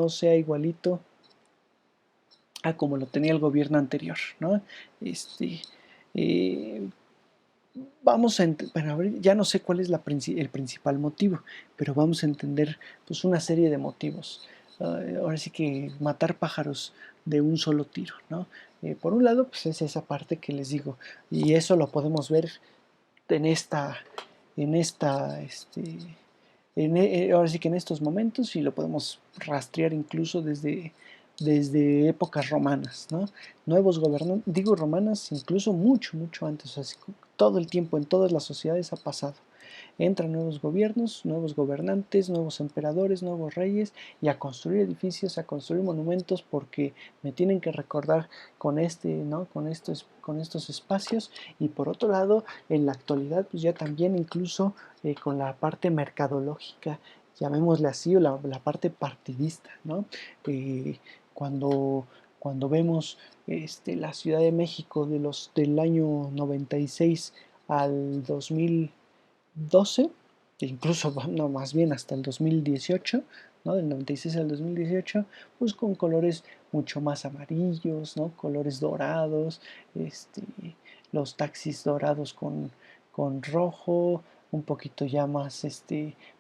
sea igualito a como lo tenía el gobierno anterior, ¿no? Eh, Vamos a bueno, a ver, ya no sé cuál es el principal motivo, pero vamos a entender pues una serie de motivos. Ahora sí que matar pájaros de un solo tiro, ¿no? Por un lado, pues es esa parte que les digo, y eso lo podemos ver en en esta, ahora sí que en estos momentos, y lo podemos rastrear incluso desde épocas romanas, ¿no? Nuevos gobernantes, digo romanas, incluso mucho antes, así todo el tiempo, en todas las sociedades ha pasado. Entran nuevos gobiernos, nuevos gobernantes, nuevos emperadores, nuevos reyes, y a construir edificios, a construir monumentos, porque me tienen que recordar con ¿no? Con estos espacios. Y por otro lado, en la actualidad, pues ya también incluso con la parte mercadológica, llamémosle así, o la parte partidista, ¿no? Eh, cuando, cuando vemos la Ciudad de México del año 96 al 2012, e incluso, no, más bien hasta el 2018, ¿no? Del 96 al 2018, pues con colores mucho más amarillos, ¿no? Colores dorados, este, los taxis dorados con rojo, un poquito ya más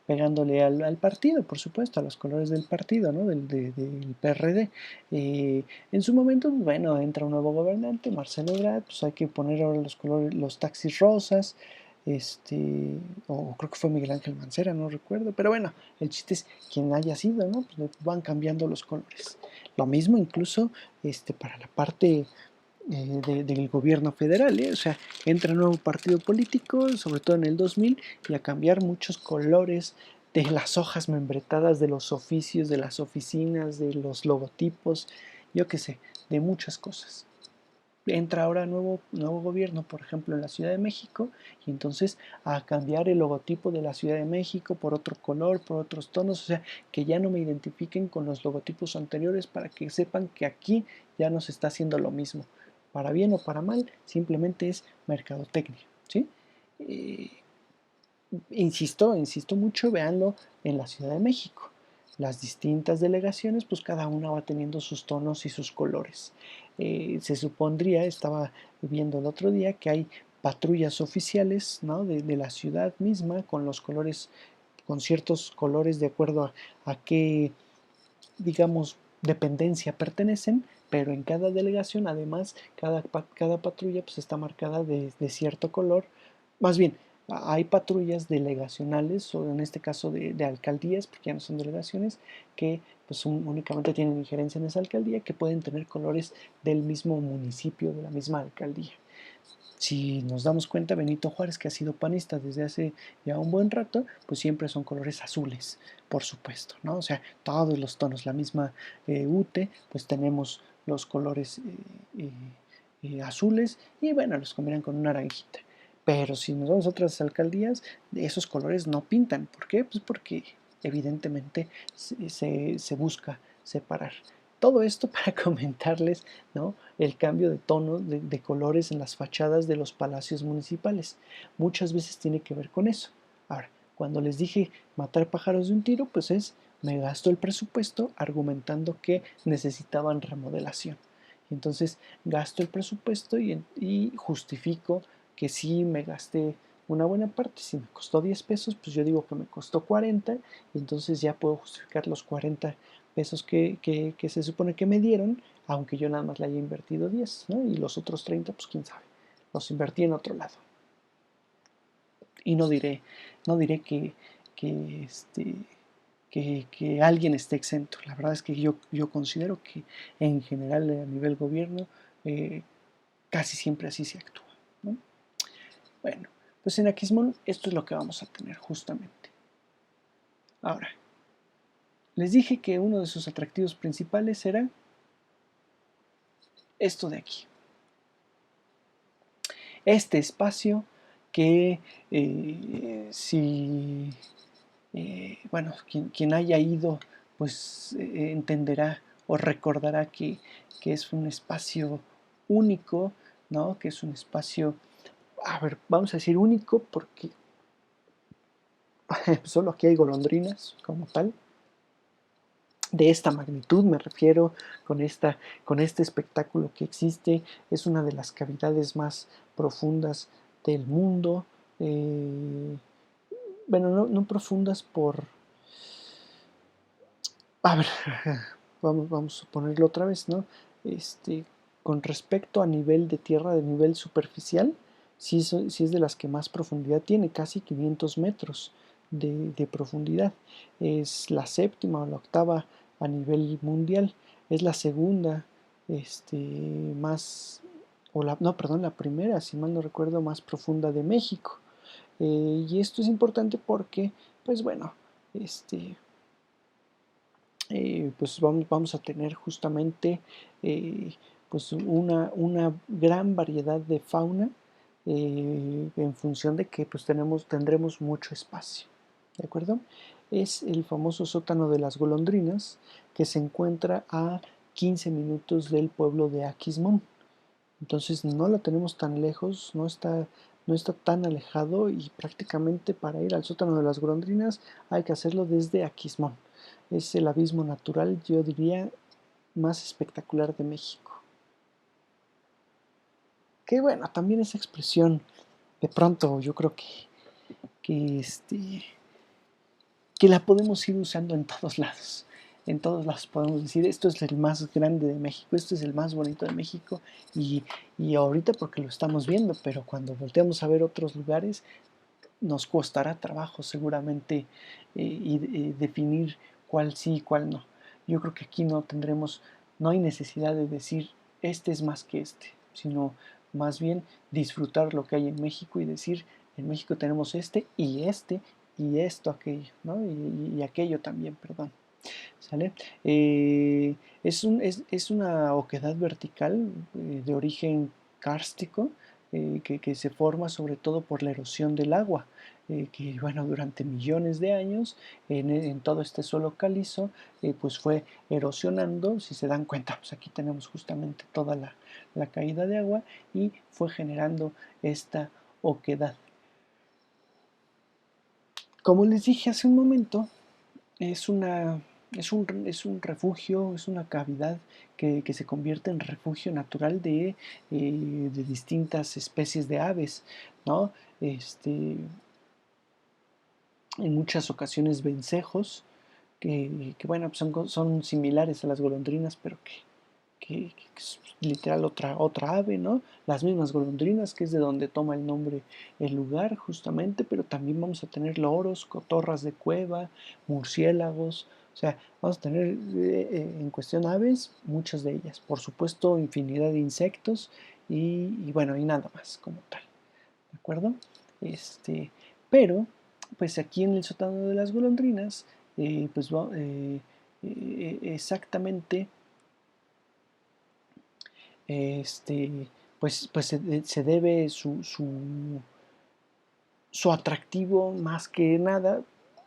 pegándole al partido, por supuesto, a los colores del partido, ¿no? Del PRD. En su momento, bueno, entra un nuevo gobernante, Marcelo Ebrard, pues hay que poner ahora los colores, los taxis rosas, o creo que fue Miguel Ángel Mancera, no recuerdo, pero bueno, el chiste es quien haya sido, ¿no? Pues van cambiando los colores. Lo mismo incluso para la parte del gobierno federal, ¿eh? O sea, entra un nuevo partido político, sobre todo en el 2000, y a cambiar muchos colores de las hojas membretadas, de los oficios, de las oficinas, de los logotipos, yo qué sé, de muchas cosas. Entra ahora nuevo gobierno, por ejemplo, en la Ciudad de México, y entonces a cambiar el logotipo de la Ciudad de México por otro color, por otros tonos, o sea, que ya no me identifiquen con los logotipos anteriores, para que sepan que aquí ya no se está haciendo lo mismo. Para bien o para mal, simplemente es mercadotecnia, ¿sí? Eh, insisto mucho, véanlo en la Ciudad de México. Las distintas delegaciones, pues cada una va teniendo sus tonos y sus colores. Se supondría, estaba viendo el otro día, que hay patrullas oficiales, ¿no? de la ciudad misma, con los colores, con ciertos colores de acuerdo a qué, digamos, dependencia pertenecen, pero en cada delegación, además, cada patrulla pues está marcada de cierto color. Más bien, hay patrullas delegacionales, o en este caso de alcaldías, porque ya no son delegaciones, que pues únicamente tienen injerencia en esa alcaldía, que pueden tener colores del mismo municipio, de la misma alcaldía. Si nos damos cuenta, Benito Juárez, que ha sido panista desde hace ya un buen rato, pues siempre son colores azules, por supuesto, ¿no? O sea, todos los tonos, la misma UTE, pues tenemos los colores azules, y bueno, los combinan con una naranjita. Pero si nos vamos a otras alcaldías, esos colores no pintan. ¿Por qué? Pues porque evidentemente se busca separar. Todo esto para comentarles, ¿no? El cambio de tono, de colores en las fachadas de los palacios municipales. Muchas veces tiene que ver con eso. Ahora, cuando les dije matar pájaros de un tiro, pues me gasto el presupuesto argumentando que necesitaban remodelación. Entonces gasto el presupuesto y justifico que sí me gasté una buena parte. Si me costó 10 pesos, pues yo digo que me costó 40, y entonces ya puedo justificar los 40 pesos que se supone que me dieron, aunque yo nada más le haya invertido 10, ¿no? Y los otros 30, pues quién sabe, los invertí en otro lado. Y no diré que alguien esté exento. La verdad es que yo considero que en general a nivel gobierno casi siempre así se actúa, ¿no? Bueno, pues en Aquismón esto es lo que vamos a tener justamente. Ahora, les dije que uno de sus atractivos principales era esto de aquí. Este espacio que si, bueno, quien haya ido, pues entenderá o recordará que es un espacio único, ¿no? Que es un espacio, a ver, vamos a decir único porque solo aquí hay golondrinas como tal. De esta magnitud me refiero, con este espectáculo que existe. Es una de las cavidades más profundas del mundo. Bueno, no profundas por... A ver, vamos a ponerlo otra vez, ¿no? Con respecto a nivel de tierra, de nivel superficial, sí es de las que más profundidad tiene, casi 500 metros de profundidad. Es la séptima o la octava a nivel mundial. Es la segunda, más, no, perdón, la primera, si mal no recuerdo, más profunda de México. Y esto es importante porque, pues bueno, pues vamos a tener justamente pues una gran variedad de fauna en función de que pues tendremos mucho espacio, ¿de acuerdo? Es el famoso sótano de las golondrinas que se encuentra a 15 minutos del pueblo de Aquismón. Entonces no lo tenemos tan lejos, no está tan alejado y prácticamente para ir al sótano de las golondrinas hay que hacerlo desde Aquismón. Es el abismo natural, yo diría, más espectacular de México. Que bueno, también esa expresión, de pronto yo creo que, que la podemos ir usando en todos lados. En todos lados podemos decir, esto es el más grande de México, esto es el más bonito de México, y, y ahorita porque lo estamos viendo, pero cuando volteamos a ver otros lugares, nos costará trabajo seguramente definir cuál sí y cuál no. Yo creo que aquí no hay necesidad de decir este es más que este, sino más bien disfrutar lo que hay en México y decir en México tenemos este y esto, aquello, ¿no? Y aquello también, perdón. ¿Sale? Es una oquedad vertical de origen kárstico que se forma sobre todo por la erosión del agua, que bueno, durante millones de años en todo este suelo calizo pues fue erosionando, si se dan cuenta, pues aquí tenemos justamente toda la caída de agua y fue generando esta oquedad. Como les dije hace un momento, es una es un refugio, es una cavidad que se convierte en refugio natural de distintas especies de aves, ¿no? En muchas ocasiones vencejos, que bueno, pues son similares a las golondrinas, pero que es literal otra ave, ¿no? Las mismas golondrinas, que es de donde toma el nombre el lugar, justamente, pero también vamos a tener loros, cotorras de cueva, murciélagos, o sea, vamos a tener en cuestión aves, muchas de ellas, por supuesto, infinidad de insectos y bueno, y nada más como tal, ¿de acuerdo? Este, pero, pues aquí en el sótano de las golondrinas, pues exactamente este, pues se debe su atractivo más que nada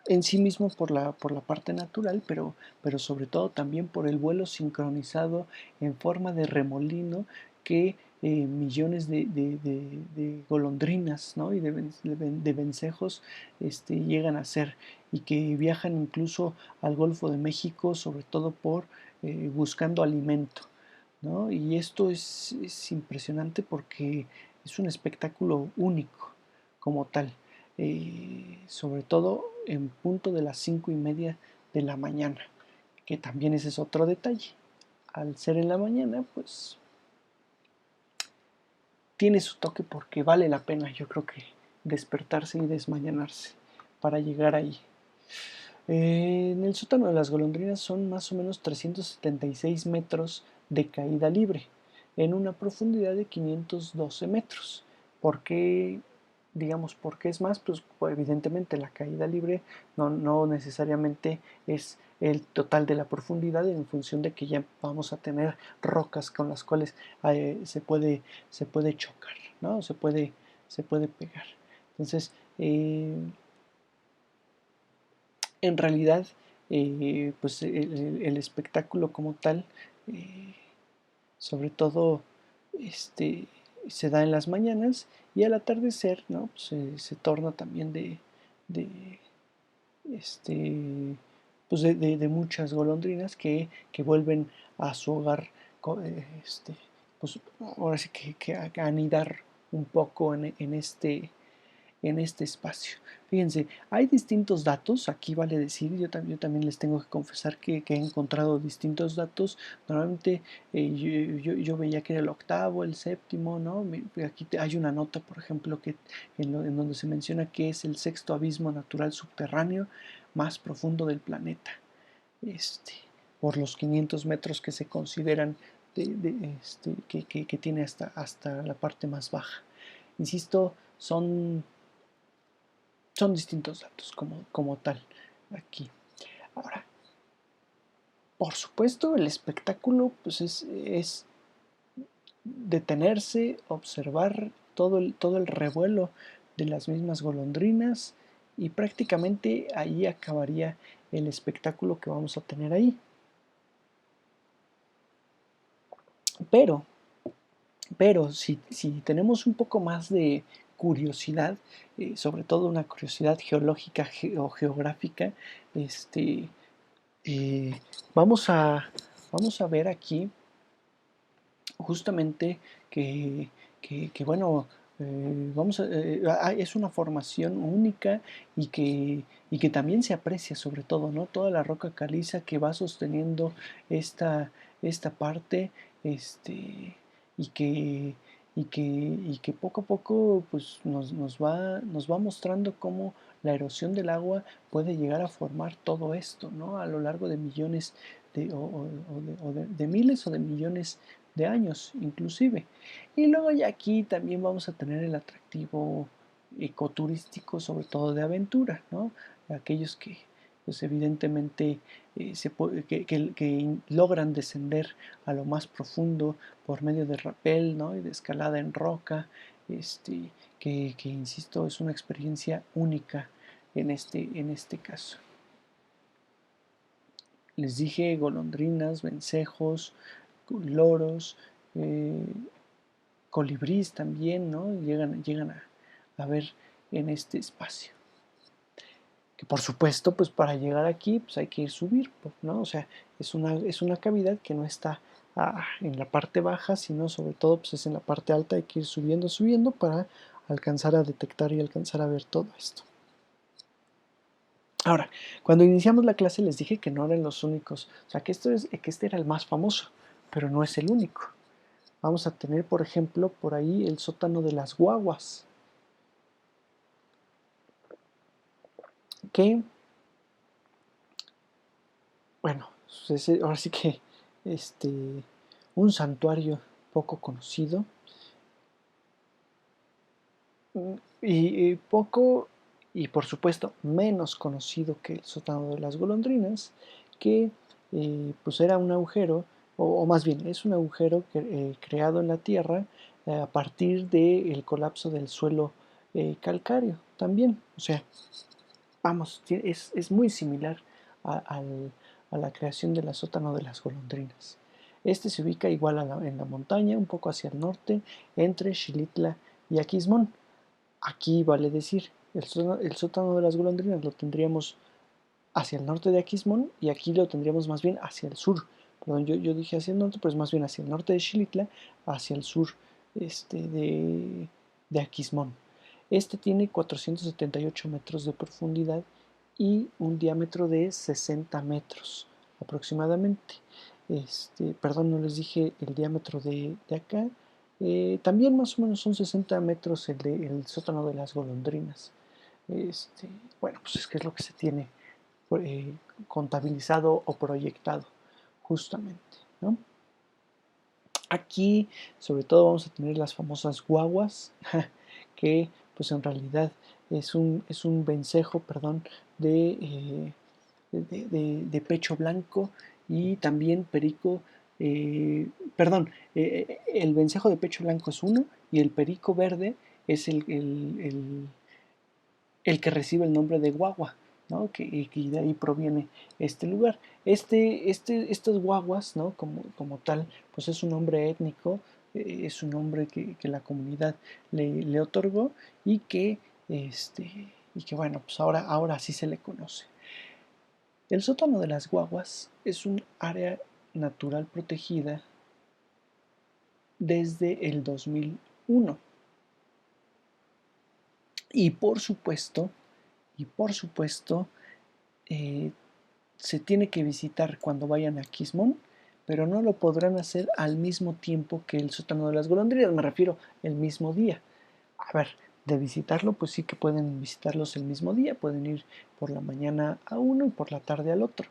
en sí mismo por la parte natural, pero sobre todo también por el vuelo sincronizado en forma de remolino que millones de golondrinas, ¿no? Y de vencejos llegan a hacer y que viajan incluso al Golfo de México, sobre todo buscando alimento, ¿no? Y esto es impresionante porque es un espectáculo único como tal, sobre todo en punto de las 5:30 de la mañana, que también ese es otro detalle. Al ser en la mañana, pues tiene su toque porque vale la pena, yo creo que despertarse y desmañanarse para llegar ahí. En el sótano de las golondrinas son más o menos 376 metros de caída libre, en una profundidad de 512 metros. ¿Por qué, digamos, por qué es más? Pues evidentemente la caída libre no necesariamente es el total de la profundidad en función de que ya vamos a tener rocas con las cuales se puede chocar, ¿no? Se puede pegar. Entonces, en realidad, pues el espectáculo como tal, eh, sobre todo, este, se da en las mañanas y al atardecer, ¿no? Pues, se torna también de, este, pues de muchas golondrinas que vuelven a su hogar, pues ahora sí que a anidar un poco en este espacio. Fíjense, hay distintos datos, aquí vale decir, yo también les tengo que confesar que he encontrado distintos datos. Normalmente yo veía que era el octavo, el séptimo, ¿no? Aquí hay una nota, por ejemplo, en donde se menciona que es el sexto abismo natural subterráneo más profundo del planeta, este, por los 500 metros que se consideran que tiene hasta la parte más baja. Insisto, son Son distintos datos como tal aquí. Ahora, por supuesto, el espectáculo pues es detenerse, observar todo el revuelo de las mismas golondrinas y prácticamente ahí acabaría el espectáculo que vamos a tener ahí. Pero, pero si tenemos un poco más de curiosidad, sobre todo una curiosidad geológica o geográfica, este, eh, vamos, a, vamos a ver aquí justamente que bueno, es una formación única y que también se aprecia sobre todo, ¿no? Toda la roca caliza que va sosteniendo esta parte, este, y que, y que poco a poco pues, nos va mostrando cómo la erosión del agua puede llegar a formar todo esto, ¿no? A lo largo de millones de miles o de millones de años inclusive. Y luego ya aquí también vamos a tener el atractivo ecoturístico, sobre todo de aventura, ¿no? Aquellos que pues evidentemente que logran descender a lo más profundo por medio de rappel, ¿no? Y de escalada en roca, insisto, es una experiencia única en este caso. Les dije golondrinas, vencejos, loros, eh, colibrís también, ¿no? Llegan a ver en este espacio. Que por supuesto, pues para llegar aquí, pues hay que ir subir, ¿no? O sea, es una cavidad que no está en la parte baja, sino sobre todo pues es en la parte alta, hay que ir subiendo, subiendo para alcanzar a detectar y alcanzar a ver todo esto. Ahora, cuando iniciamos la clase les dije que no eran los únicos, o sea, que este era el más famoso, pero no es el único. Vamos a tener, por ejemplo, por ahí el sótano de las guaguas, que, bueno, ahora sí que este, un santuario poco conocido y poco, y por supuesto menos conocido que el sótano de las golondrinas, que pues era un agujero, o más bien es un agujero creado en la tierra a partir del colapso del suelo calcáreo también. O sea, vamos, es muy similar a, al, a la creación del sótano de las golondrinas. Este se ubica igual en la montaña, un poco hacia el norte, entre Xilitla y Aquismón. Aquí vale decir, el sótano de las golondrinas lo tendríamos hacia el norte de Aquismón y aquí lo tendríamos más bien hacia el sur. Perdón, yo dije hacia el norte, pero es más bien hacia el norte de Xilitla, hacia el sur de Aquismón. Este tiene 478 metros de profundidad y un diámetro de 60 metros aproximadamente. Perdón, no les dije el diámetro de acá. También más o menos son 60 metros el sótano de las golondrinas. Bueno, pues es que es lo que se tiene eh, contabilizado o proyectado justamente, ¿no? Aquí sobre todo vamos a tener las famosas guaguas, que pues en realidad es un vencejo, perdón, de pecho blanco y también perico, perdón, el vencejo de pecho blanco es uno y el perico verde es el que recibe el nombre de guagua, ¿no? Que de ahí proviene este lugar. Estos guaguas, ¿no? Como tal, pues es un nombre étnico, es un nombre que la comunidad le otorgó y y que bueno, pues ahora sí se le conoce. El sótano de las guaguas es un área natural protegida desde el 2001 y y por supuesto, eh, se tiene que visitar cuando vayan a Quismón, pero no lo podrán hacer al mismo tiempo que el sótano de las golondrinas, me refiero el mismo día. A ver, de visitarlo, pues sí que pueden visitarlos el mismo día, pueden ir por la mañana a uno y por la tarde al otro,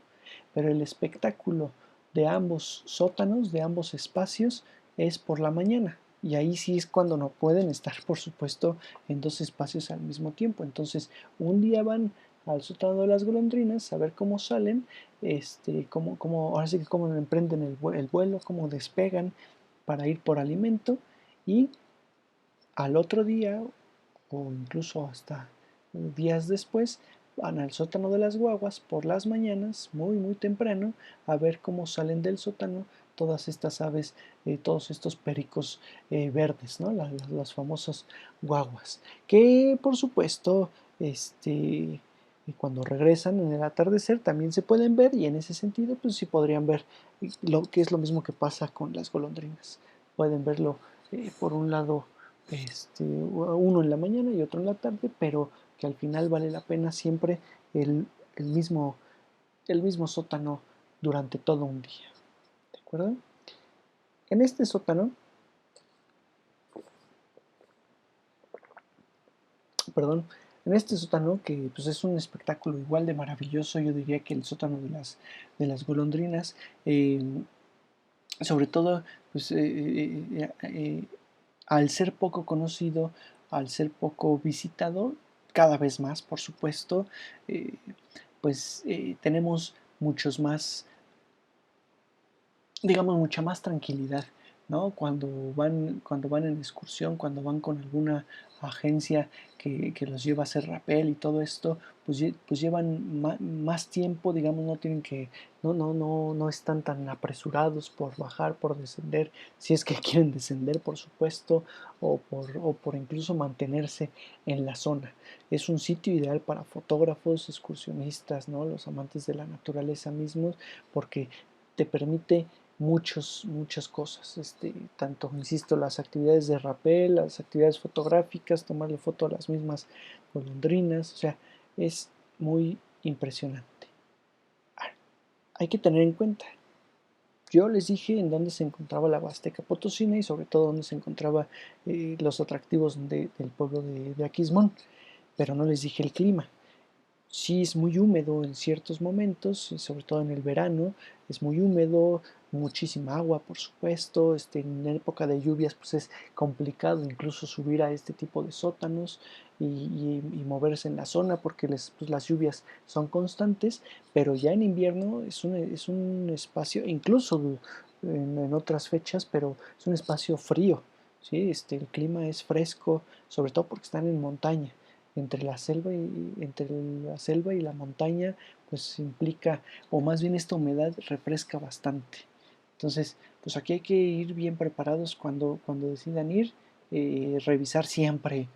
pero el espectáculo de ambos sótanos, de ambos espacios, es por la mañana. Y ahí sí es cuando no pueden estar, por supuesto, en dos espacios al mismo tiempo. Entonces, un día van al sótano de las golondrinas a ver cómo salen, ahora sí que cómo emprenden el vuelo, cómo despegan para ir por alimento, y al otro día, o incluso hasta días después, van al sótano de las guaguas por las mañanas, muy muy temprano, a ver cómo salen del sótano todas estas aves, todos estos pericos verdes, ¿no? Las famosas guaguas, que por supuesto, cuando regresan en el atardecer también se pueden ver, y en ese sentido pues sí podrían ver lo que es lo mismo que pasa con las golondrinas. Pueden verlo por un lado, uno en la mañana y otro en la tarde, pero que al final vale la pena siempre el, el mismo, el mismo sótano durante todo un día. ¿De acuerdo? En este sótano, perdón, en este sótano, que pues, es un espectáculo igual de maravilloso, yo diría que el sótano de las golondrinas, sobre todo, pues, al ser poco conocido, al ser poco visitado, cada vez más, por supuesto, eh, pues tenemos muchos más, digamos, mucha más tranquilidad, ¿no? Cuando van en excursión, cuando van con alguna agencia que los lleva a hacer rappel y todo esto, pues llevan más tiempo, digamos, no tienen que, no están tan apresurados por bajar, por descender, si es que quieren descender, por supuesto, o por incluso mantenerse en la zona. Es un sitio ideal para fotógrafos, excursionistas, ¿no? Los amantes de la naturaleza mismos, porque te permite muchas cosas, tanto, insisto, las actividades de rappel, las actividades fotográficas, tomarle foto a las mismas golondrinas, o sea, es muy impresionante. Hay que tener en cuenta, yo les dije en dónde se encontraba la Huasteca Potosina y sobre todo dónde se encontraba los atractivos del pueblo de Aquismón, pero no les dije el clima. Sí es muy húmedo en ciertos momentos, sobre todo en el verano, es muy húmedo, muchísima agua, por supuesto, en época de lluvias pues es complicado incluso subir a este tipo de sótanos y moverse en la zona porque pues las lluvias son constantes, pero ya en invierno es un espacio, incluso en otras fechas, pero es un espacio frío, ¿sí? El clima es fresco, sobre todo porque están en montaña. Entre la selva y la montaña, pues implica, o más bien esta humedad refresca bastante. Entonces, pues aquí hay que ir bien preparados cuando decidan ir, revisar siempre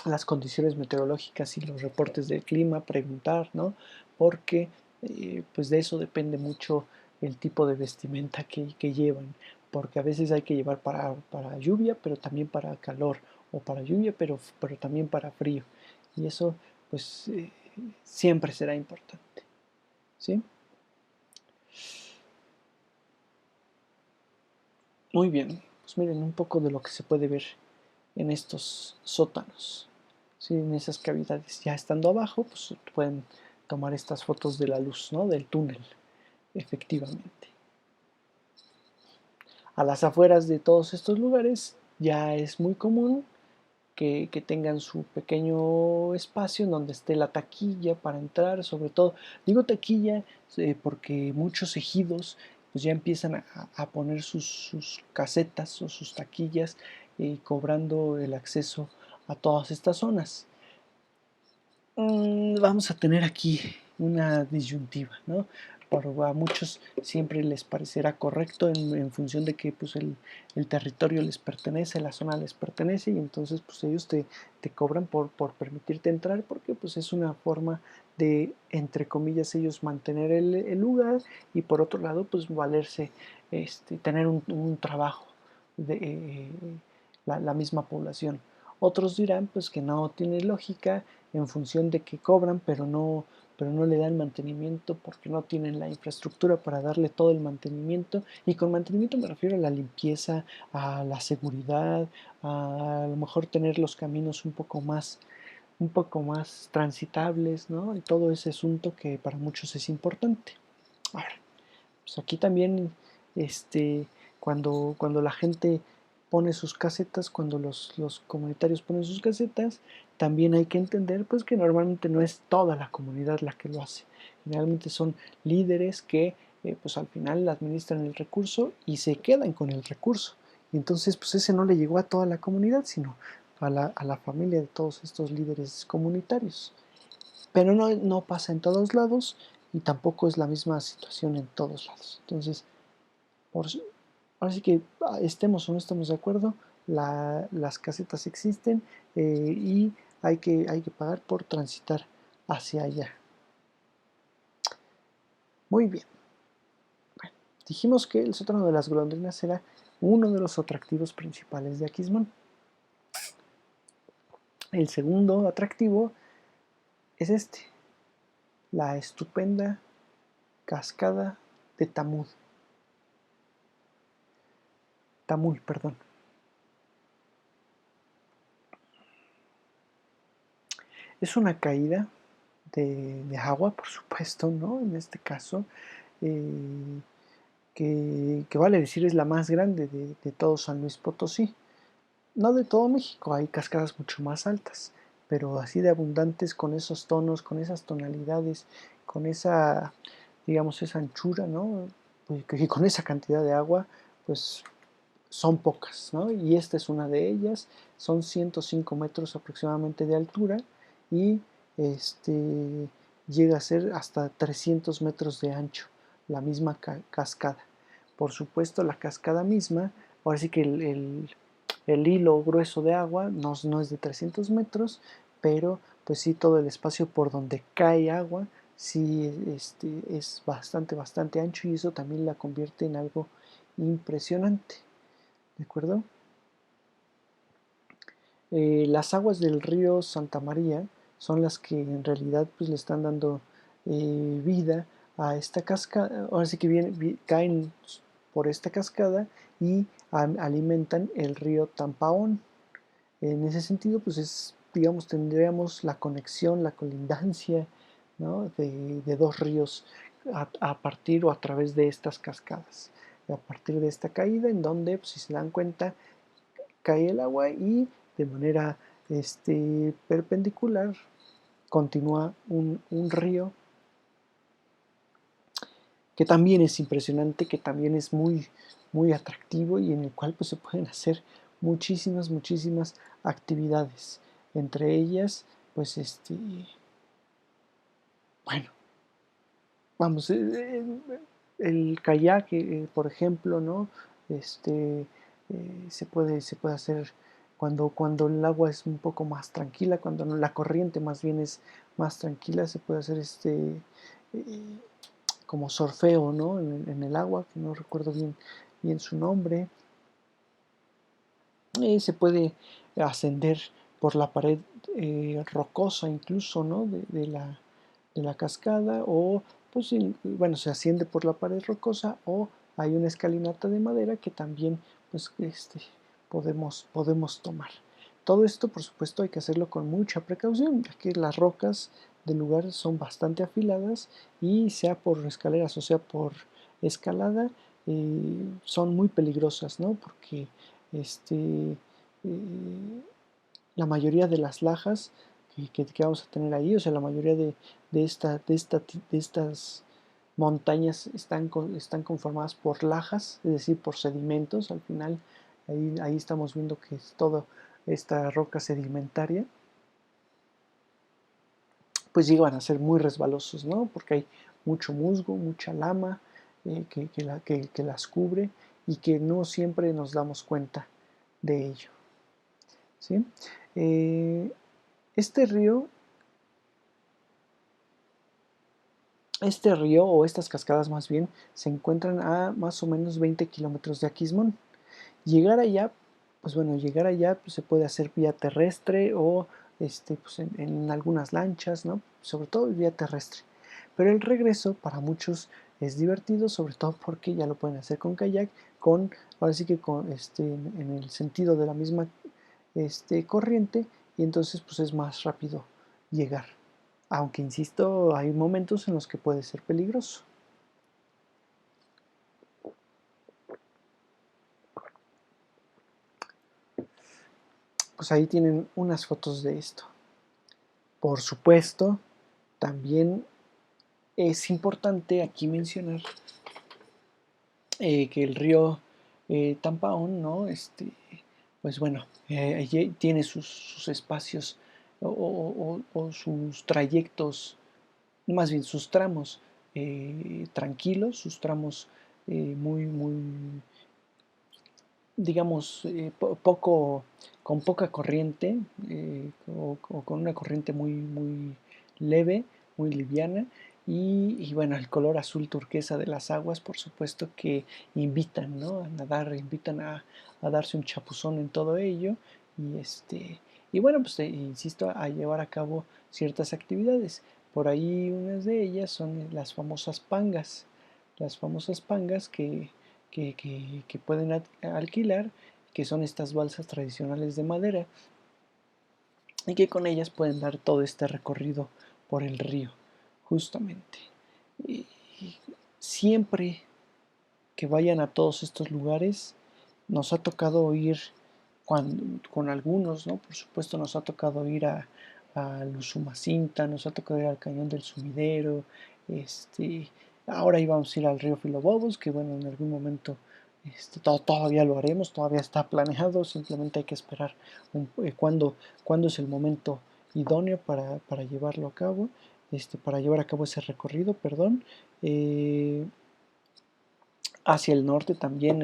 las condiciones meteorológicas y los reportes del clima, preguntar, ¿no? Porque pues de eso depende mucho el tipo de vestimenta que llevan, porque a veces hay que llevar para lluvia, pero también para calor, o para lluvia, pero también para frío. Y eso, pues, siempre será importante, ¿sí? Muy bien, pues miren un poco de lo que se puede ver en estos sótanos, ¿sí? En esas cavidades. Ya estando abajo, pues pueden tomar estas fotos de la luz, ¿no? Del túnel, efectivamente. A las afueras de todos estos lugares ya es muy común que tengan su pequeño espacio en donde esté la taquilla para entrar, sobre todo, digo taquilla porque muchos ejidos pues ya empiezan a poner sus casetas o sus taquillas cobrando el acceso a todas estas zonas. Vamos a tener aquí una disyuntiva, ¿no? A muchos siempre les parecerá correcto en función de que pues, el territorio les pertenece, la zona les pertenece, y entonces pues ellos te cobran por permitirte entrar porque pues es una forma de, entre comillas, ellos mantener el lugar, y por otro lado pues valerse, tener un trabajo de la misma población. Otros dirán pues que no tiene lógica en función de que cobran, pero no le dan mantenimiento porque no tienen la infraestructura para darle todo el mantenimiento. Y con mantenimiento me refiero a la limpieza, a la seguridad, a lo mejor tener los caminos un poco más transitables, ¿no? Y todo ese asunto que para muchos es importante. Ahora, pues aquí también, cuando la gente pone sus casetas, cuando los comunitarios ponen sus casetas, también hay que entender pues que normalmente no es toda la comunidad la que lo hace. Generalmente son líderes que pues al final administran el recurso y se quedan con el recurso. Y entonces pues ese no le llegó a toda la comunidad, sino a la familia de todos estos líderes comunitarios. Pero no pasa en todos lados y tampoco es la misma situación en todos lados. Entonces, por, ahora sí que estemos o no estemos de acuerdo, las casetas existen y hay que pagar por transitar hacia allá. Muy bien. Bueno, dijimos que el sótano de las golondrinas era uno de los atractivos principales de Aquismón. El segundo atractivo es este, la estupenda cascada de Tamul, perdón. Es una caída de agua, por supuesto, ¿no? En este caso, eh, que vale decir es la más grande de todo San Luis Potosí. No de todo México, hay cascadas mucho más altas, pero así de abundantes con esos tonos, con esas tonalidades, con esa, digamos, esa anchura, ¿no? Pues, y con esa cantidad de agua, pues son pocas, ¿no? Y esta es una de ellas, son 105 metros aproximadamente de altura y este, llega a ser hasta 300 metros de ancho, la misma cascada. Por supuesto, la cascada misma, ahora sí que el hilo grueso de agua no es de 300 metros, pero pues sí todo el espacio por donde cae agua sí es bastante ancho y eso también la convierte en algo impresionante. ¿De acuerdo? Las aguas del río Santa María son las que en realidad pues, le están dando vida a esta cascada. Ahora sí que caen por esta cascada y alimentan el río Tampaón. En ese sentido, pues es, digamos, tendríamos la conexión, la colindancia, ¿no? de dos ríos a partir o a través de estas cascadas. A partir de esta caída, en donde, pues, si se dan cuenta, cae el agua y de manera perpendicular continúa un río que también es impresionante, que también es muy atractivo y en el cual pues, se pueden hacer muchísimas actividades. Entre ellas, pues bueno, vamos, el kayak, por ejemplo, ¿no? Se puede hacer cuando el agua es un poco más tranquila, cuando la corriente más bien es más tranquila, se puede hacer eh, como surfeo, ¿no? En el agua, que no recuerdo bien su nombre. Se puede ascender por la pared rocosa incluso, ¿no? De la cascada o, pues, bueno, se asciende por la pared rocosa o hay una escalinata de madera que también, pues, podemos tomar. Todo esto, por supuesto, hay que hacerlo con mucha precaución, ya que las rocas del lugar son bastante afiladas y sea por escaleras o sea por escalada, son muy peligrosas, ¿no? Porque eh, la mayoría de las lajas que vamos a tener ahí, o sea, la mayoría de estas montañas están conformadas por lajas, es decir, por sedimentos. Al final, ahí estamos viendo que es toda esta roca sedimentaria, pues llegan a ser muy resbalosos, ¿no? Porque hay mucho musgo, mucha lama que las cubre y que no siempre nos damos cuenta de ello. ¿Sí? Eh, este río, este río o estas cascadas más bien se encuentran a más o menos 20 kilómetros de Aquismón. Llegar allá, pues bueno, llegar allá pues se puede hacer vía terrestre o pues en algunas lanchas, ¿no? Sobre todo vía terrestre. Pero el regreso para muchos es divertido, sobre todo porque ya lo pueden hacer con kayak, ahora sí que en el sentido de la misma corriente y entonces pues es más rápido llegar. Aunque insisto, hay momentos en los que puede ser peligroso. pues ahí tienen unas fotos de esto. Por supuesto, también es importante aquí mencionar que el río Tampaón, ¿no? Pues bueno, allí tiene sus espacios o sus trayectos, más bien sus tramos tranquilos, sus tramos muy, digamos, con poca corriente o con una corriente muy leve, muy liviana. Y bueno, el color azul turquesa de las aguas, por supuesto que invitan, ¿no? A nadar, invitan a darse un chapuzón en todo ello. Y, y bueno, pues insisto, a llevar a cabo ciertas actividades. Por ahí unas de ellas son las famosas pangas que pueden alquilar, que son estas balsas tradicionales de madera y que con ellas pueden dar todo este recorrido por el río, justamente. Y siempre que vayan a todos estos lugares, nos ha tocado ir con algunos, ¿no? Por supuesto nos ha tocado ir a Usumacinta, nos ha tocado ir al Cañón del Sumidero, este, ahora íbamos a ir al río Filobobos, que bueno, en algún momento todavía lo haremos, todavía está planeado, simplemente hay que esperar cuándo es el momento idóneo para llevarlo a cabo, para llevar a cabo ese recorrido, perdón. Hacia el norte también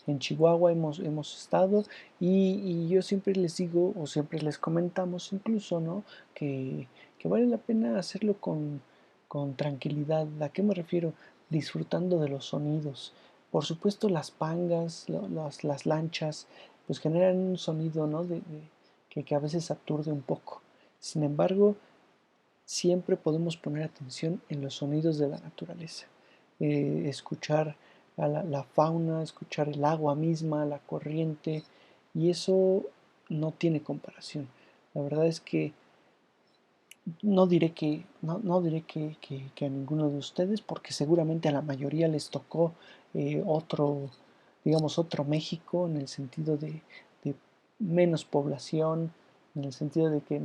en Chihuahua hemos estado y yo siempre les digo o siempre les comentamos incluso, ¿no? Que vale la pena hacerlo con tranquilidad. ¿A qué me refiero? Disfrutando de los sonidos. Por supuesto las pangas, las lanchas, pues generan un sonido, ¿no? Que a veces aturde un poco. Sin embargo, siempre podemos poner atención en los sonidos de la naturaleza, escuchar a la fauna, escuchar el agua misma, la corriente, y eso no tiene comparación. La verdad es que no diré que a ninguno de ustedes, porque seguramente a la mayoría les tocó digamos, otro México en el sentido de menos población, en el sentido de que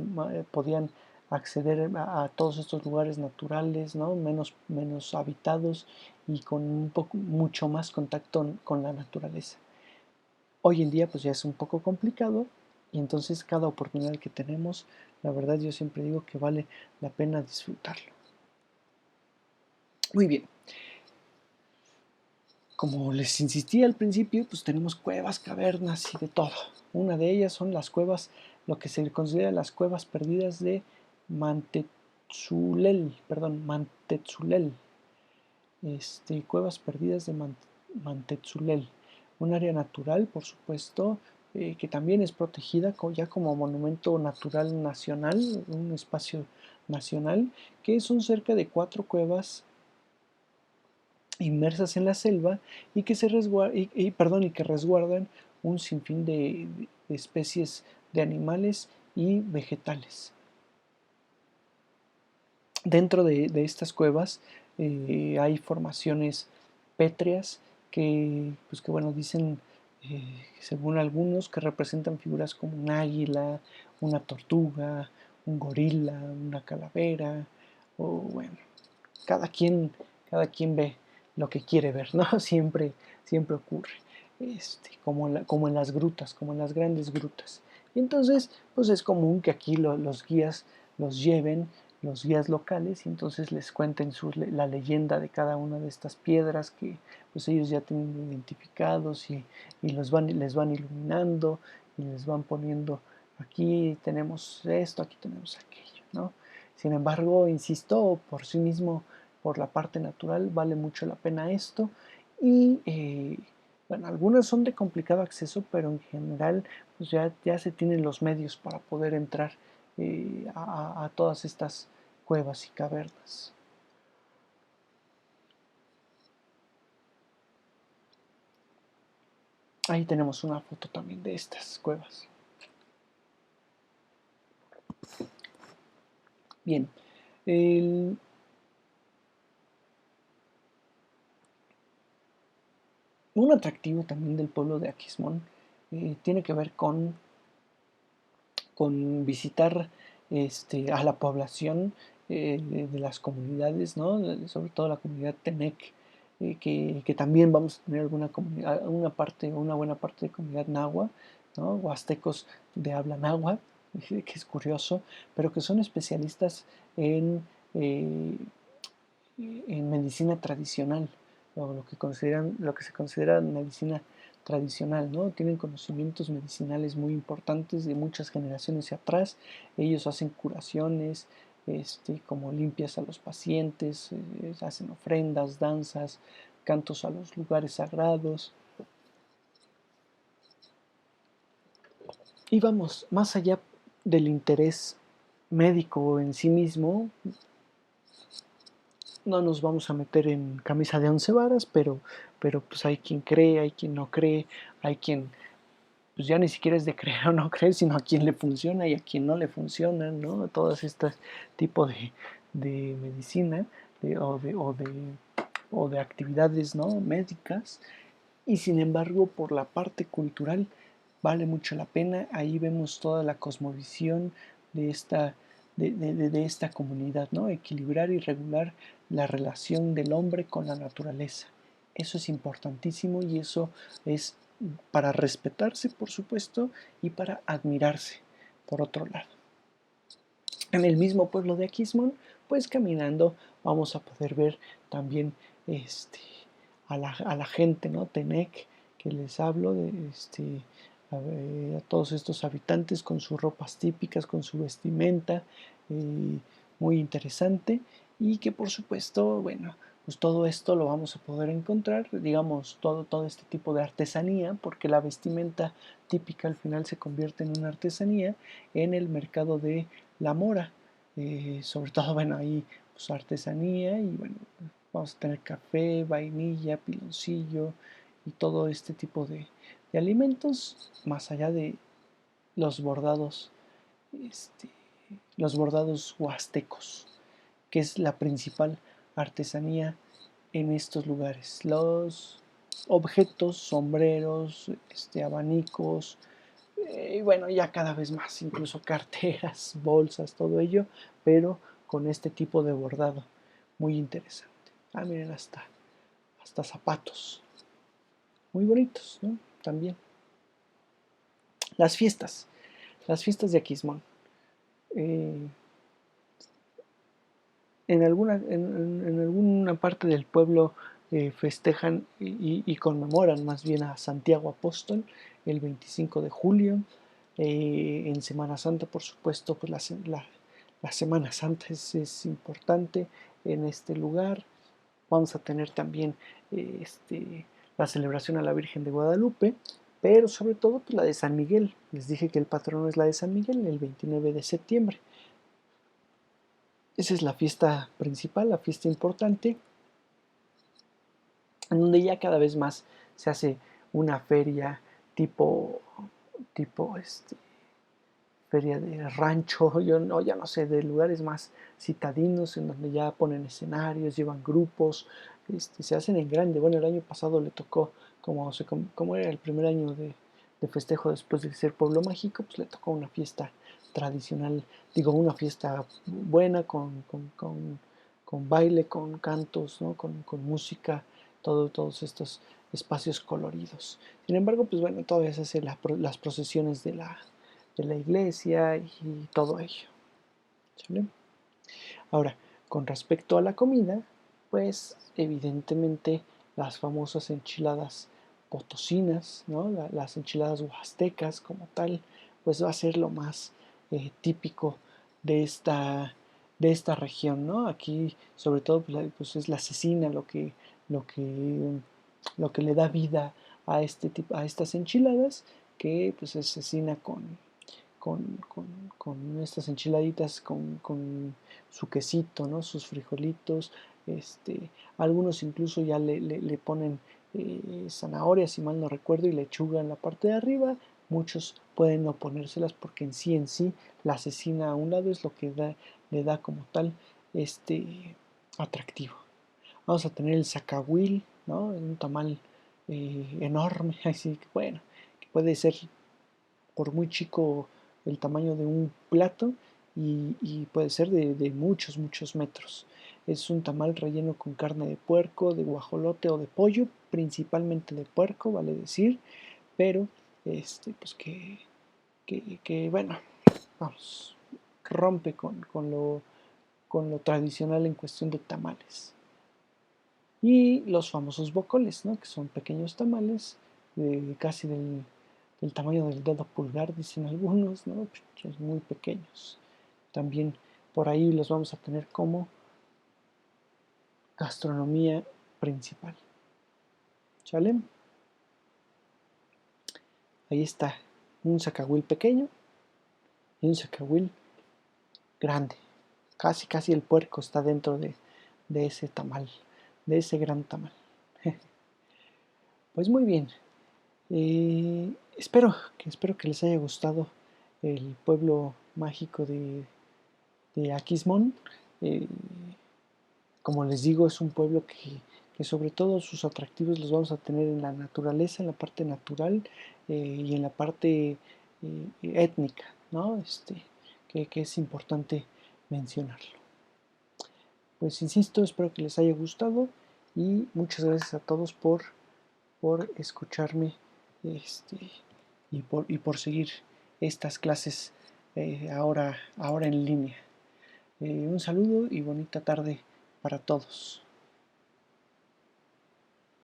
podían acceder a todos estos lugares naturales, ¿no? Menos habitados y con mucho más contacto con la naturaleza. Hoy en día pues ya es un poco complicado y entonces cada oportunidad que tenemos, la verdad yo siempre digo que vale la pena disfrutarlo. Muy bien, como les insistí al principio, pues tenemos cuevas, cavernas y de todo. Una de ellas son las cuevas, lo que se considera las cuevas perdidas de Mantetzulel, cuevas perdidas de Mantetzulel, un área natural, por supuesto, que también es protegida ya como monumento natural nacional, un espacio nacional, que son cerca de 4 cuevas inmersas en la selva y que resguardan un sinfín de especies de animales y vegetales. Dentro de estas cuevas hay formaciones pétreas que bueno, dicen, según algunos, que representan figuras como un águila, una tortuga, un gorila, una calavera, o bueno, cada quien, cada quien ve lo que quiere ver, ¿no? Siempre ocurre, como en las grutas, como en las grandes grutas. Y entonces, pues es común que aquí los guías los lleven, los guías locales, y entonces les cuenten la leyenda de cada una de estas piedras que pues ellos ya tienen identificados y les van iluminando y les van poniendo aquí tenemos esto, aquí tenemos aquello, ¿no? Sin embargo, insisto, por sí mismo, por la parte natural, vale mucho la pena esto. Y bueno, algunas son de complicado acceso, pero en general pues ya se tienen los medios para poder entrar a todas estas cuevas y cavernas. Ahí tenemos una foto también de estas cuevas. Bien, el, un atractivo también del pueblo de Aquismón tiene que ver con con visitar a la población de las comunidades, ¿no? Sobre todo la comunidad Tenec, que también vamos a tener alguna comunidad, una buena parte de comunidad náhuatl, ¿no? Huastecos de habla náhuatl, que es curioso, pero que son especialistas en, eh, en medicina tradicional, o lo que se considera medicina tradicional, ¿no? Tienen conocimientos medicinales muy importantes de muchas generaciones hacia atrás. Ellos hacen curaciones, como limpias a los pacientes, hacen ofrendas, danzas, cantos a los lugares sagrados. Y vamos, más allá del interés médico en sí mismo, no nos vamos a meter en camisa de once varas, pero pues hay quien cree, hay quien no cree, hay quien pues ya ni siquiera es de creer o no creer, sino a quien le funciona y a quien no le funciona, ¿no? Todas estas tipos de medicina o de actividades, ¿no? Médicas, y sin embargo por la parte cultural vale mucho la pena. Ahí vemos toda la cosmovisión de de esta comunidad, ¿no? Equilibrar y regular la relación del hombre con la naturaleza. Eso es importantísimo y eso es para respetarse, por supuesto, y para admirarse, por otro lado. En el mismo pueblo de Aquismón, pues caminando vamos a poder ver también a la gente, ¿no? Tenec, que les hablo, a todos estos habitantes con sus ropas típicas, con su vestimenta, muy interesante, y que por supuesto, bueno, pues todo esto lo vamos a poder encontrar, digamos, todo este tipo de artesanía, porque la vestimenta típica al final se convierte en una artesanía en el mercado de la mora. Sobre todo, bueno, ahí pues artesanía y bueno, vamos a tener café, vainilla, piloncillo y todo este tipo de alimentos, más allá de los bordados, este, los bordados huastecos, que es la principal artesanía en estos lugares. Los objetos, sombreros, abanicos, y bueno, ya cada vez más, incluso carteras, bolsas, todo ello, pero con este tipo de bordado muy interesante. Ah, miren, hasta zapatos, muy bonitos, ¿no? También. Las fiestas, las fiestas de Aquismón. Eh, en alguna parte del pueblo festejan y conmemoran más bien a Santiago Apóstol el 25 de julio. En Semana Santa, por supuesto, pues la Semana Santa es importante en este lugar. Vamos a tener también la celebración a la Virgen de Guadalupe, pero sobre todo pues, la de San Miguel. Les dije que el patrono es la de San Miguel, el 29 de septiembre. Esa es la fiesta principal, la fiesta importante, en donde ya cada vez más se hace una feria tipo, tipo feria de rancho, yo no, ya no sé, de lugares más citadinos, en donde ya ponen escenarios, llevan grupos, se hacen en grande. Bueno, el año pasado le tocó, como era el primer año de festejo después de ser pueblo mágico, pues le tocó una fiesta tradicional, digo, una fiesta buena con baile, con cantos, ¿no? Con música, todos estos espacios coloridos. Sin embargo, pues bueno, todavía se hacen las procesiones de la iglesia y todo ello. ¿Sale? Ahora, con respecto a la comida, pues evidentemente las famosas enchiladas potosinas, ¿no? Las enchiladas huastecas como tal, pues va a ser lo más típico de de esta región, ¿no? Aquí, sobre todo, pues es la cecina lo que, lo que le da vida a a estas enchiladas, que pues es cecina con estas enchiladitas con su quesito, ¿no? Sus frijolitos, algunos incluso ya le ponen zanahoria, si mal no recuerdo, y lechuga en la parte de arriba. Muchos pueden no ponérselas porque en sí, la cecina a un lado es lo que le da como tal atractivo. Vamos a tener el zacahuil, ¿no? Un tamal enorme, así que bueno, que puede ser por muy chico el tamaño de un plato y puede ser de muchos, muchos metros. Es un tamal relleno con carne de puerco, de guajolote o de pollo, principalmente de puerco, vale decir, pero pues bueno, vamos, rompe con lo tradicional en cuestión de tamales. Y los famosos bocoles, ¿no? Que son pequeños tamales, casi del tamaño del dedo pulgar, dicen algunos, ¿no? Pues, muy pequeños. También por ahí los vamos a tener como gastronomía principal. ¿Sale? Ahí está, un zacahuil pequeño y un zacahuil grande. Casi, casi el puerco está dentro de ese tamal, de ese gran tamal. Pues muy bien, espero que les haya gustado el pueblo mágico de Aquismón. Eh, Como les digo, es un pueblo que sobre todo sus atractivos los vamos a tener en la naturaleza, en la parte natural y en la parte étnica, ¿no? Que es importante mencionarlo. Pues insisto, espero que les haya gustado y muchas gracias a todos por escucharme este, y por seguir estas clases ahora en línea. Un saludo y bonita tarde para todos.